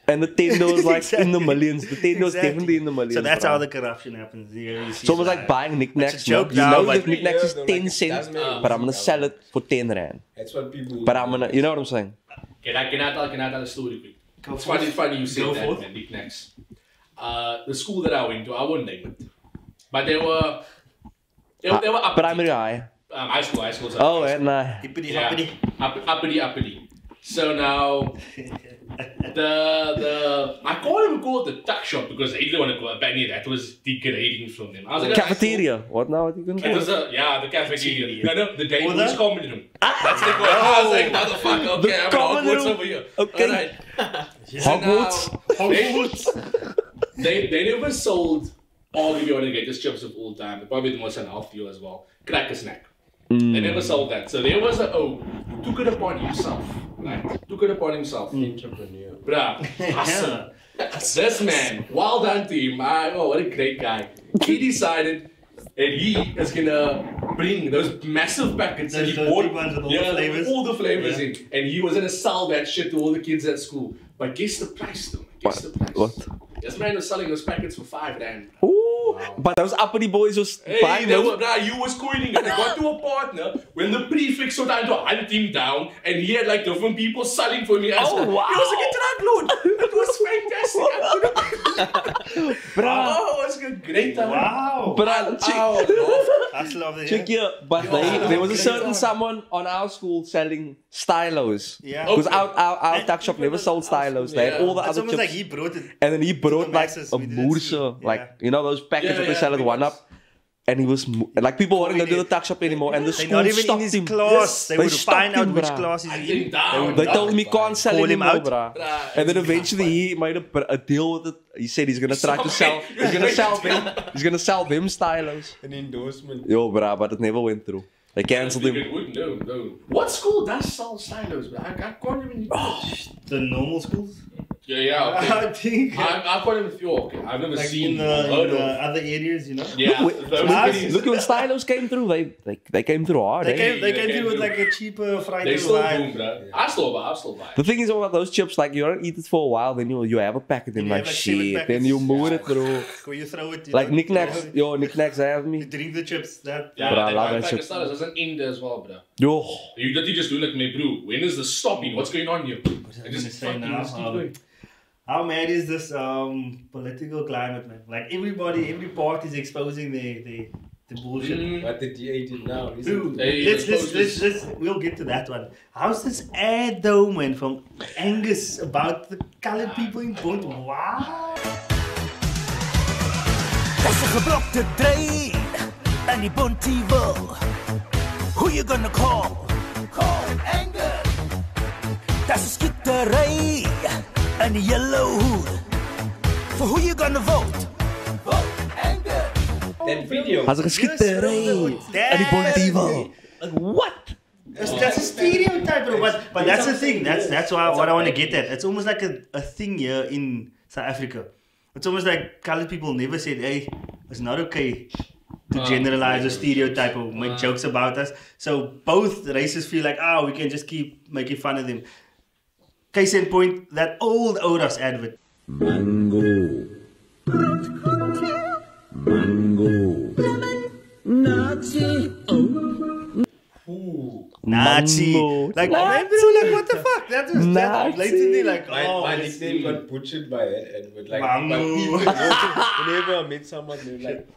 And the tender was like in the Exactly. millions. The tender was Exactly. definitely in the millions. So that's bro. how the corruption happens. You see So it was that. like buying knickknacks. It's a joke You now, know but- that knickknacks is Yeah, 10 like, cents, doesn't make but I'm gonna sense. sell it for 10 rand. That's what people. But I'm gonna, you know what I'm saying? Can I tell a story quick? Go It's for it. funny you said Go that, for it. man, knickknacks. The school that I went to, I won't name it. But they were up Primary high. high school. So Oh, and Hippity yeah, hoppity. uppity. So now, I can't even call it the tuck shop because I didn't want to call it back near that was degrading from them. I was like, cafeteria. What now? What you gonna It call was it? the cafeteria. No, the day Oh, was that? common room. That's what they call it. I was like, motherfucker, okay, I'm common Hogwarts room. over here. Okay. Alright. Hogwarts. They never sold arguably one of the greatest chips of all time. Probably the most unhealthy as well. Cracker snack. They never sold that. So there was who took it upon himself. Right? Took it upon himself. Entrepreneur. Bruh, hustle. This man, well done to him. What a great guy. He decided that he is gonna bring those massive packets that he Those bought. big ones with all the flavors. All the flavors Yeah. in. And he was gonna sell that shit to all the kids at school. But guess the price though. Guess the price. What? This man was selling those packets for $5. Ooh, but those uppity boys was Hey, buying those. you was coining it. I got to a partner when the prefix was trying to hunt him down, and he had like different people selling for me. As Oh, wow. He was like a drug lord. It was fantastic. Bruh. Oh, it was a great time. Wow. But Hustle of the check year. here, but there was a certain someone on our school selling stylos. Yeah. Because Okay. our tuck shop never sold stylos. They had all the It's other almost chips. like he brought it. And then he brought the like masses, a we didn't moerse, see. like, Yeah. you know those packets that they sell at big 1 Up? ones. And he was, like people weren't going to do the tuck shop anymore. And the They're school not even in stopped his him. class. They would stopped find out him, which bruh. class he's I in. think down. They told him he can't sell Call him anymore, out. bruh. And then eventually he made a deal with it. He said he's gonna try to sell. He's gonna sell them. He's gonna sell them stylos. An endorsement. Yo, bruh, but it never went through. They cancelled him. No. What school does sell stylos, bro? I can't even. The normal schools. Yeah, okay. I think. I can't even feel okay. I've never Like seen in the other areas, you know. Yeah, Look, those Look, videos. Look when stylos came through. They came through hard. They eh? came They through with do. like a cheaper Friday They still vibe. boom, bro. I still buy. The thing is about those chips, like you don't eat it for a while, then you have a packet and You like have, like, 7 shit, packets. then you move it through. Where you throw it. You Like know, knickknacks, yo, knickknacks have You me. drink the chips. That. Yeah, But I they love buy that shit. Stylos as an end as well, bro. Yo, You don't just do like me, bro. When is the stopping? What's going on here? I gonna just say fucking now, just keep going. How mad is this political climate, man? Like every party is exposing the bullshit. What the DA did now, Dude, isn't it? Hey, let's we'll get to that one. How's this ad though, man, from Angus about the colored people in Bond? Wow. Dis 'n geblokte trein in die Bontjewil. Who you gonna call? Call Angus. Dis 'n skietery in die yellow hood. For who you gonna vote? Vote Angus. That video. as 'n geskietery in die Bontjewil. Like what? That's a stereotype, bro. But that's the thing. That's what I want to get at. It's almost like a thing here in South Africa. It's almost like colored people never said, "Hey, it's not okay to generalize or stereotype or make jokes about us." So both races feel like, we can just keep making fun of them. Case in point, that old Oras advert. Nazi. Mango. Like, man, bro, like, what the fuck? That's Nazi. blatantly like, My it's nickname got butchered by that advert. Like, Mango. but people, whenever I met someone, they were like,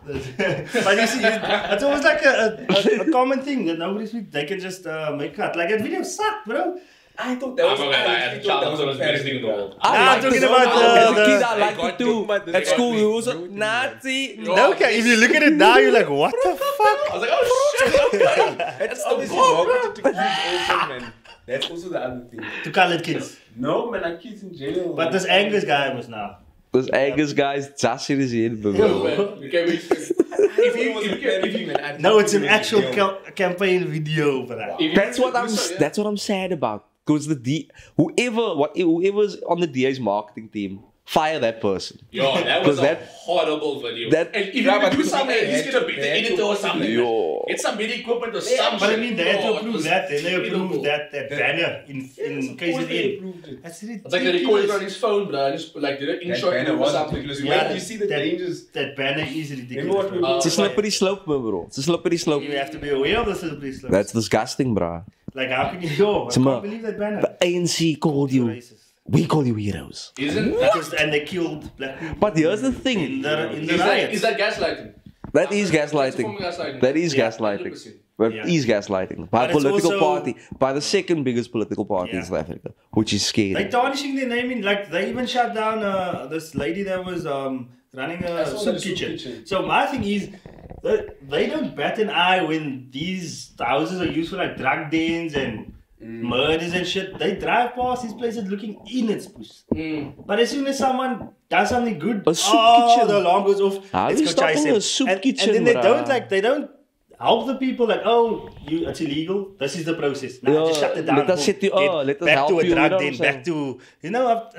But you see, it's always like a common thing that nobody speaks. They can just make cut. Like that video sucked, bro. I thought that I'm was, not gonna lie, I as a actually child, thought that that was was the a best thing in the world. I I'm liked talking it. about As a the- kid, I I liked got it too. dogma, At school, they we got was me. Nazi. Okay, if you look at it now, you're like, what the fuck? I was like, oh shit, okay. That's obviously marketed to kids also, man. That's also the other thing. To colored kids. No, man, like kids in general. But this Angus guy was now. Those Angus guys, just in his head, bro. Okay, No, it's an actual campaign video, bro. That's what I'm sad about. Because whoever's on the DA's marketing team, fire that person. Yo, that was Because a horrible video. that- and if you Yeah, but do something, they he's had gonna to- be the they had to editor or put it something. Yo. Get some better equipment or something. But I mean, they had to Yo, it approve was that. Then they incredible. approved that banner in KZN. That's ridiculous. It's like they recorded it on his phone, bro. Just like did it in That shot banner or was something. ridiculous. Yeah, When you see the dangers, That banner is Remember ridiculous. what we- bro. It's a slippery slope, bro. It's a slippery slope. You have to be aware of the slippery slope. That's disgusting, bro. Like, how can you? Yo, I Sama- can't believe that banner. The ANC called you. Racist. We call you heroes. Isn't Because, and they killed black people. But here's the in thing. the is riots. that gaslighting? That is That's a gaslighting. form of gaslighting. That is Yeah, gaslighting. 100%. But Yeah. it is gaslighting. By a But it's political also- party. By the second biggest political party in Yeah. South Africa. Which is scary. They tarnishing their name in, like, they even shut down this lady that was running I a saw soup that soup kitchen. kitchen. So my thing is, they don't bat an eye when these houses are used for like drug dens and murders and shit. They drive past these places looking in its puss. But as soon as someone does something good, A soup kitchen. the alarm goes off. How Let's you go stopping chase them. a soup and, kitchen, and then bruh? they don't help the people like, oh, it's illegal. This is the process. Now Yeah, just shut it down. let us boom. set you- Get let us back help to a you, you drug know what den, I'm back to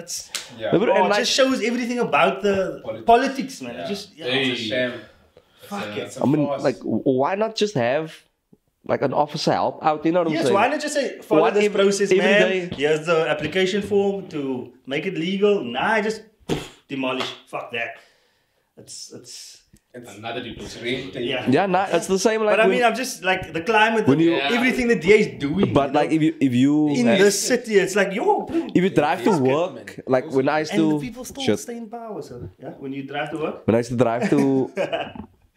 it's. Yeah. No, but- and It like- just shows everything about the politics, man. It just Hey. It's a shame. Fuck It's it. a I mean, farce. like, why not just have like an officer help out? You know what I'm Yes, saying? why not just say follow What this if process, every man? day- Here's the application form to make it legal. Nah, just demolish. Fuck that. It's. Another people. It's red tape. Yeah. Yeah, nah, it's the same like. But I when- mean, I'm just like the climate, When you- everything the DA is doing. but you know? like if you in have- this city, it's like yo, bro. if you drive to Fuck it, work, man. like when I used And the to people still shit. stay in power, so yeah. When you drive to work, When I used to drive to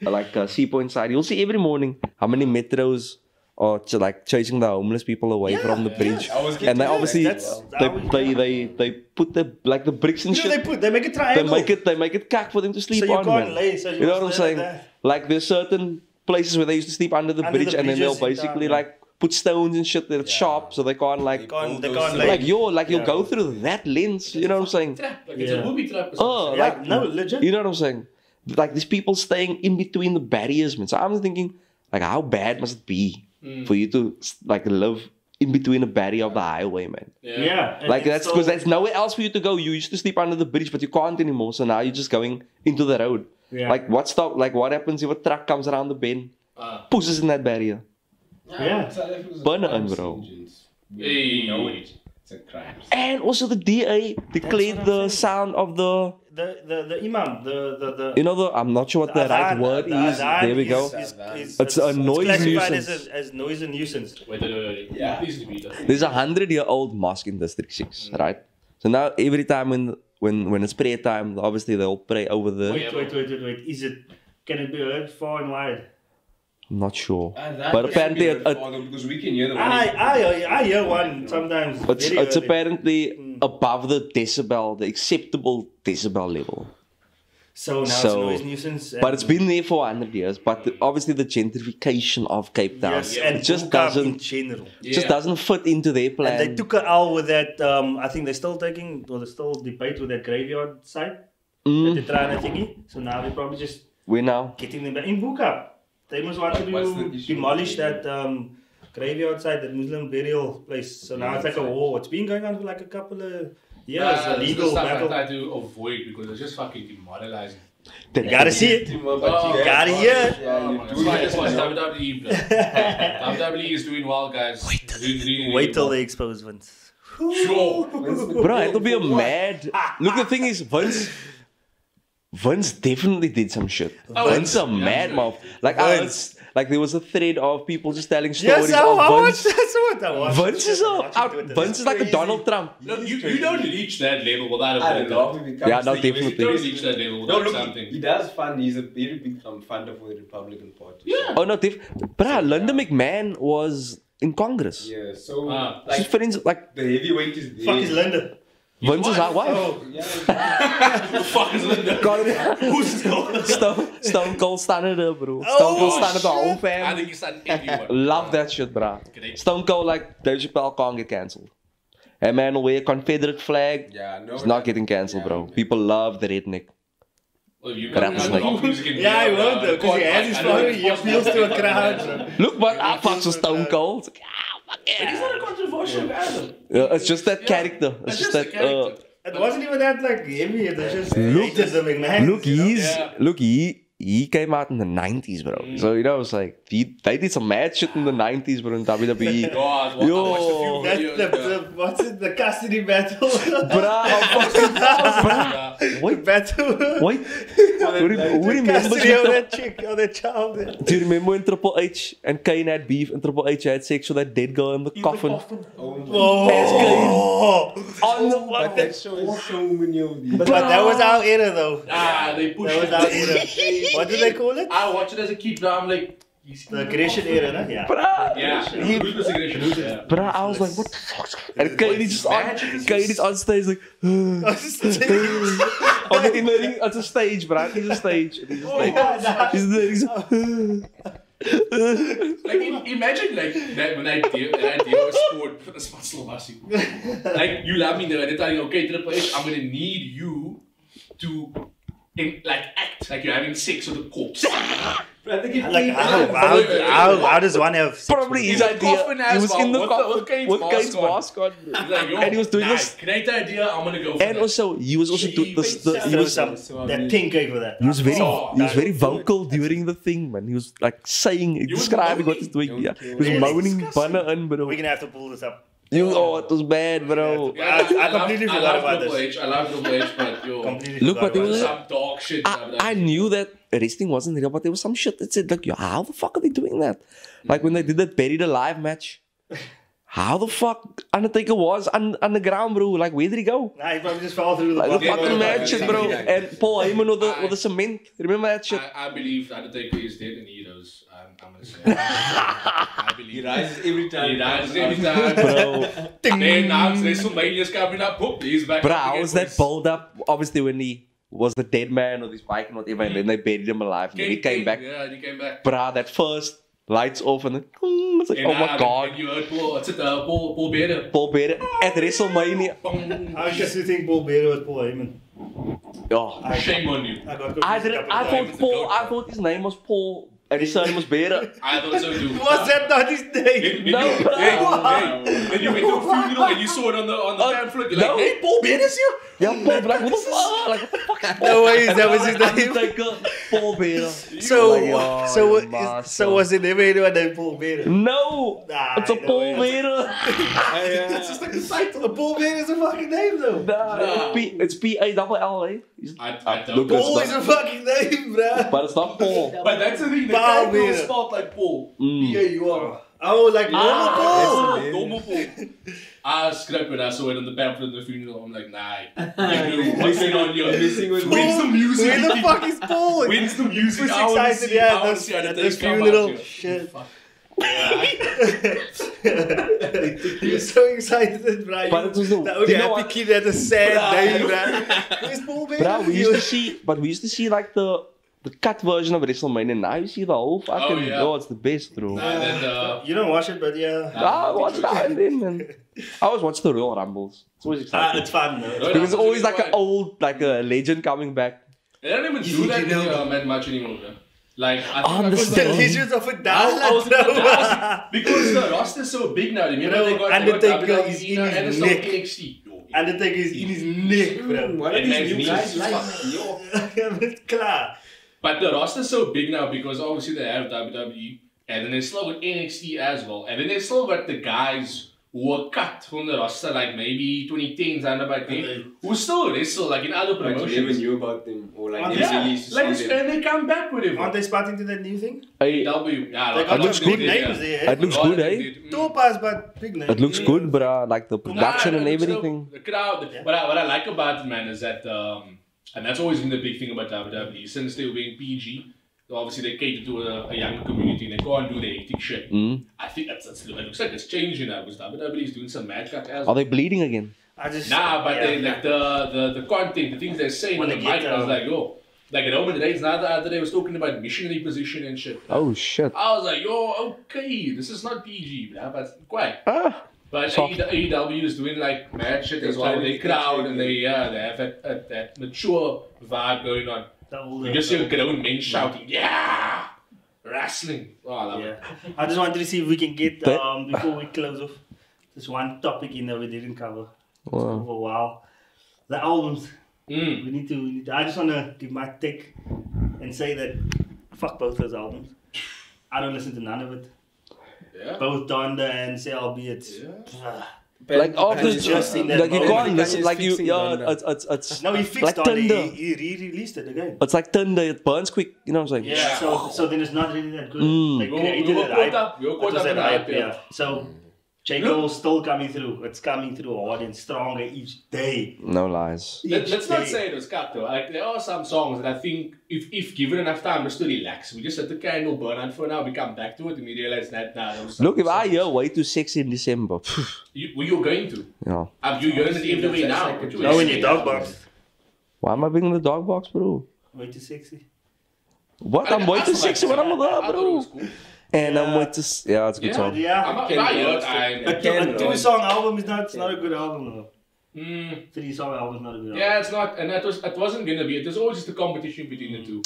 like Sea Point side, you'll see every morning how many metros are like chasing the homeless people away from the bridge, I was getting and they to that. obviously That's how they put the like the bricks and you know, shit. they make a They triangle. make it cack for them to sleep So you on. can't man. lay, so you you know what I'm must lay saying? like that. Like there's certain places where they used to sleep under the Under bridge, the and then they'll bridges in basically town, like put stones and shit that it's sharp, so they can't like. They can't Like, lay. Like you'll Yeah. go through that lens, you know what I'm saying? Trap. Like it's Yeah. a booby trap. Or Oh, something. Yeah, like no, legit. You know what I'm saying? Like these people staying in between the barriers, man. So I'm thinking, like, how bad must it be for you to like live in between the barrier of the highway, man? Yeah, and Like it's that's so- because there's nowhere else for you to go. You used to sleep under the bridge, but you can't anymore. So now you're just going into the road. Yeah. Like what happens if a truck comes around the bend, pushes in that barrier? Yeah. South Africa's a Burn it, crime bro. scene, gents. Hey. We know it. It's a crime. And also the DA declared what I'm the saying. sound of the the imam, the you know the I'm not sure what the right adhan- word the is. adhan There we go. It's a noise classified nuisance. as noise and nuisance. Wait. Yeah. Please repeat that. There's 100-year-old mosque in District 6, right? So now every time when it's prayer time, obviously they'll pray over the. Wait. Is it? Can it be heard far and wide? I'm not sure, That but must apparently be the father, because we can hear the one. I hear one sometimes. it's very early. apparently above the acceptable decibel level. So now it's So- noise nuisance. But it's been there for 100 years. But obviously the gentrification of Cape Town yes, and it just Buka in doesn't general. doesn't fit into their plan. And they took a L with that. I think they're still taking, or there's still debate with that graveyard site. That they're trying to thingy. So now they're probably just we now. getting them back in Buka. They must want What's to the issue demolish with that graveyard site, that Muslim burial place. So now it's like a war. It's been going on for like a couple of years. A This is legal stuff I battle. try to avoid because it's just fucking demoralizing. You gotta see it. Gotta hear it. That's why WWE, bro. WWE is doing well, guys. Really Wait till well. they expose Vince. Sure. Bro, it'll be a mad. Look, the thing is, Vince definitely did some shit. Vince a mad mouth. Like, like there was a thread of people just telling stories Yes, I of watched. Vince. That's what I watched. Vince is Vince is like a Donald Trump. No, you don't reach that level without a I don't bit know of if it becomes Yeah, no, the definitely. You don't US reach that level No, without look, something. he does fund. He's a very big funder for the Republican Party. Yeah. Oh no, bruh, Linda McMahon was in Congress. Yeah. So She's like friends like the heavyweight is there. Fuck is Linda? Vince's wife. Oh, Yeah. Fuck is Linda? who's going? Stone Cold Standard, bro. Stone Cold Standard, the whole I family. think he's done everyone. Love that shit, bruh. Great. Stone Cold, like, Dave Chappelle can't get cancelled. A man will wear a Confederate flag. Yeah. No. He's not getting cancelled, bro. People love the redneck. Well, you But can that's rock like- music in Yeah, I here, won't though, because he has his phone. He appeals to a crowd. Bro. Look, but I fucks with Stone Cold. Fuck He's yeah. not a controversial guy though. It's just that character. It's just that. It wasn't even that like heavy. It was just Look- hated the McMahon. Look, he came out in the 90s, bro. So, you know, it's like, they did some mad shit in the 90s, bro, in WWE. God, what Yo. I watched a few That's videos. the what's it? The custody battle. Bruh, Yeah. wait, battle. wait. Who remembers Custody of when that chick or that child. do you remember when Triple H and Kane had beef and Triple H had sex with that dead girl in the coffin? Oh Oh, But that show is so many of these. but that was our era though. They pushed That was our era. What do they call it? I watched it as a kid, but I'm like, The aggression era, no? Yeah. Ruthless aggression. Yeah. But I was like, what the fuck? And Katie's on stage like, in the ring, it's a stage, bro. It's a stage. Like imagine like that when I did a sport for the sport like you let me know and tell you, okay, Triple H, I'm gonna need you to like act like you're having sex with a corpse. Like how does one have sex? Probably his idea. He was in the coffin with Kate's mask on, Like, yo, and he was doing this. Great idea. I'm gonna go. For And that. also, he was also doing this. He was that thing over that. He was very vocal during the thing, man. He was like saying, describing what he's doing. Yeah, he was moaning banner and bro. We're gonna have to pull this up. It was bad, bro. I completely forgot about this. I love Triple H, but yo, Completely Look, forgot but it about was- this. some dog shit. I knew that wrestling wasn't real, but there was some shit that said like, yo, how the fuck are they doing that? Like when they did that Buried Alive match. How the fuck Undertaker was on the ground, bro? Like where did he go? Nah, he probably just fell through the Like the bottom. fucking match shit, bro. And Paul Heyman with the cement. Remember that shit? I believe Undertaker is dead and he knows. I'm gonna say. I believe He rises every time. He rises every time. Bro, Then now WrestleMania's coming up. Boop, he's back. bro, up how again, was that boys. build up? Obviously when he was the dead man on his bike and whatever, and then they buried him alive, and then he came back. Yeah, he came back. Bro, that first lights off and then it's like, oh my god. And you heard Paul Bearer. Paul Bearer at WrestleMania. I was just thinking Paul Bearer was Paul Heyman. Oh, Shame on you. I got confused I a didn't. couple I of thought times. Paul. I thought his name was Paul and his surname was Bearer. I thought so too. Was that not his name? No, bro. Hey, and you went to a funeral and you saw it on the pamphlet. You're no. like, hey, Paul Bearer's here. Yeah, Paul. Like what the fuck? Like what the fuck? Is No way, that was his name. Undertaker, Paul Bearer. So was it never anyone named Paul Bearer? No, Nah, it's a no Paul way. Bearer. It's just like the title. Paul Bearer is a fucking name though. Nah, it's P-A-L-L. I don't Look, Paul is a fucking name, bruh. But it's not Paul. But that's the thing. The Paul guy Bearer. was spelled like Paul. P-A-U-R. Oh, like normal Paul. Normal Paul. I scrapped when I saw it on the pamphlet at the funeral. I'm like, nah. What's going on here? When's the music? Where the fuck is Paul? When's the music? Who's I wanna excited? see- Yeah, I wanna this, see how the this days come out funeral. here. Shit. Fuck. You're so excited, bro. But it was the only you know happy what? kid had a sad name, bro. Where's Paul Bearer? Bro, we used to see like the cut version of WrestleMania. Now you see the whole fucking. Oh, yeah. Oh, it's the best, bro. And then, You don't watch it, but yeah. I watch that and then, man. I always watch the Royal Rumbles. It's always exciting. It's fun though. Because it's always like an old, like a legend coming back. they don't even do that that much anymore, bro. Like, I think The Legends of a Dollar, because the roster's so big now. Remember they got Undertaker WWE is in now, his and it's not neck. NXT. Undertaker is in his neck, bro. One of And these new these guys knees. like It's klar. But the roster's so big now because obviously they have WWE, and then they still got NXT as well, and then they still got the guys who were cut from the roster, like maybe 2010s and about then, who still wrestle like in other But you never promotions. knew about them or like Yeah, released Like, something. and they come back with Aren't it. they spotting to that new thing? Hey, AEW, yeah, They like, got looks some big good, names there. it looks good, eh? Topaz, but big names. It looks good, bro. Like the production and Nah, it looks everything. dope. The crowd. What I like about it, man, is that, and that's always been the big thing about WWE, since they were being PG, obviously they cater to a younger community and they can't do the hectic shit. I think it looks like it's changing now because WWE is doing some mad cut as Are they bleeding again? I just Nah, but yeah. they like the content, the things they're saying When on the they mic, get, I was like, yo, like Roman Reigns, now the other day was talking about missionary position and shit. Oh shit. I was like, yo, okay, this is not PG, blah, but quite. Ah. But Soft. AEW is doing like mad shit as well. They crowd and they have that mature vibe going on. You just hear grown men shouting, yeah, wrestling. Oh, I love it. Yeah. I just wanted to see if we can get But- before we close off this one topic in that we didn't cover Wow. for a while. The albums. Mm. We need to. I just want to give my take and say that fuck both those albums. I don't listen to none of it. Yeah. Both Donda and CLB. It's Like after, It's just in that like you moment. can't listen. Like you, Fixing yeah. Donda. It's no, he fixed like Donda. Tinder. He re-released it again. It's like Tinder. It burns quick. You know what I'm saying? Yeah. So then it's not really that good. Mm. They We created were that caught hype. up. We were It caught was up in that the hype, hype, yeah. So J. Cole's still coming through. It's coming through hard and stronger each day. No lies. Let's not say it was cut though. Like there are some songs that I think if given enough time just to relax, we just let the candle burn out for now, we come back to it and we realize that Look, if I hear Way Too Sexy in December, you're going to. Yeah. You're hearing it every way now. No, in your dog box. Why am I being in the dog box, bro? Way too sexy. What? I'm way too sexy when I'm with her, bro. And I'm way too... Yeah, it's a good song. Yeah. A 2-song album is not, it's not a good album though. 3-song album is not a good album. Yeah, it's not, and it wasn't gonna be. It was always just a competition between the two.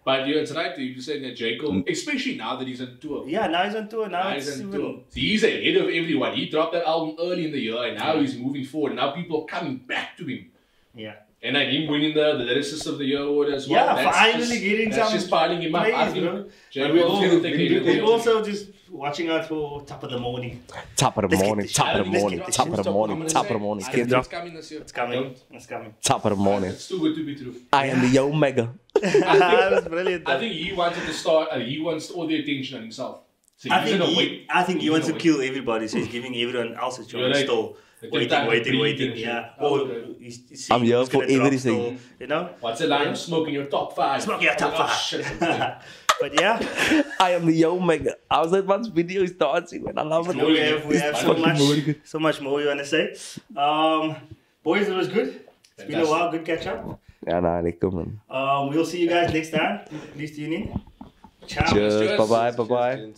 But yeah, it's right. You said that J. Cole, especially now that he's on tour. Yeah, now he's on tour. Now he's on tour. So he's ahead of everyone. He dropped that album early in the year, and now he's moving forward. And now people are coming back to him. Yeah. And then him winning the Lyricist of the Year award as well. Yeah, finally getting some. That's just piling him up. I think we're also just watching out for Top of the Morning. Top of the morning. Top of the morning. Top of the morning. Top of the morning. It's coming this year. It's coming. It's coming. Top of the morning. It's too good to be true. I am the Omega. That's brilliant. I think he wanted to start. He wants all the attention on himself. So I think he wants to kill everybody, so he's giving everyone else a chance still. Waiting. Yeah. I'm here for everything. You know? What's the line? Smoking your top 5. Smoking your top 5. But yeah. I am the Omega. I was at one video he's dancing, man. I love it. We have so much more you want to say. Boys, it was good. It's been a while. Good catch up. Yeah, nah, they come, man. We'll see you guys next time. Please tune in. Ciao. Cheers. Bye-bye.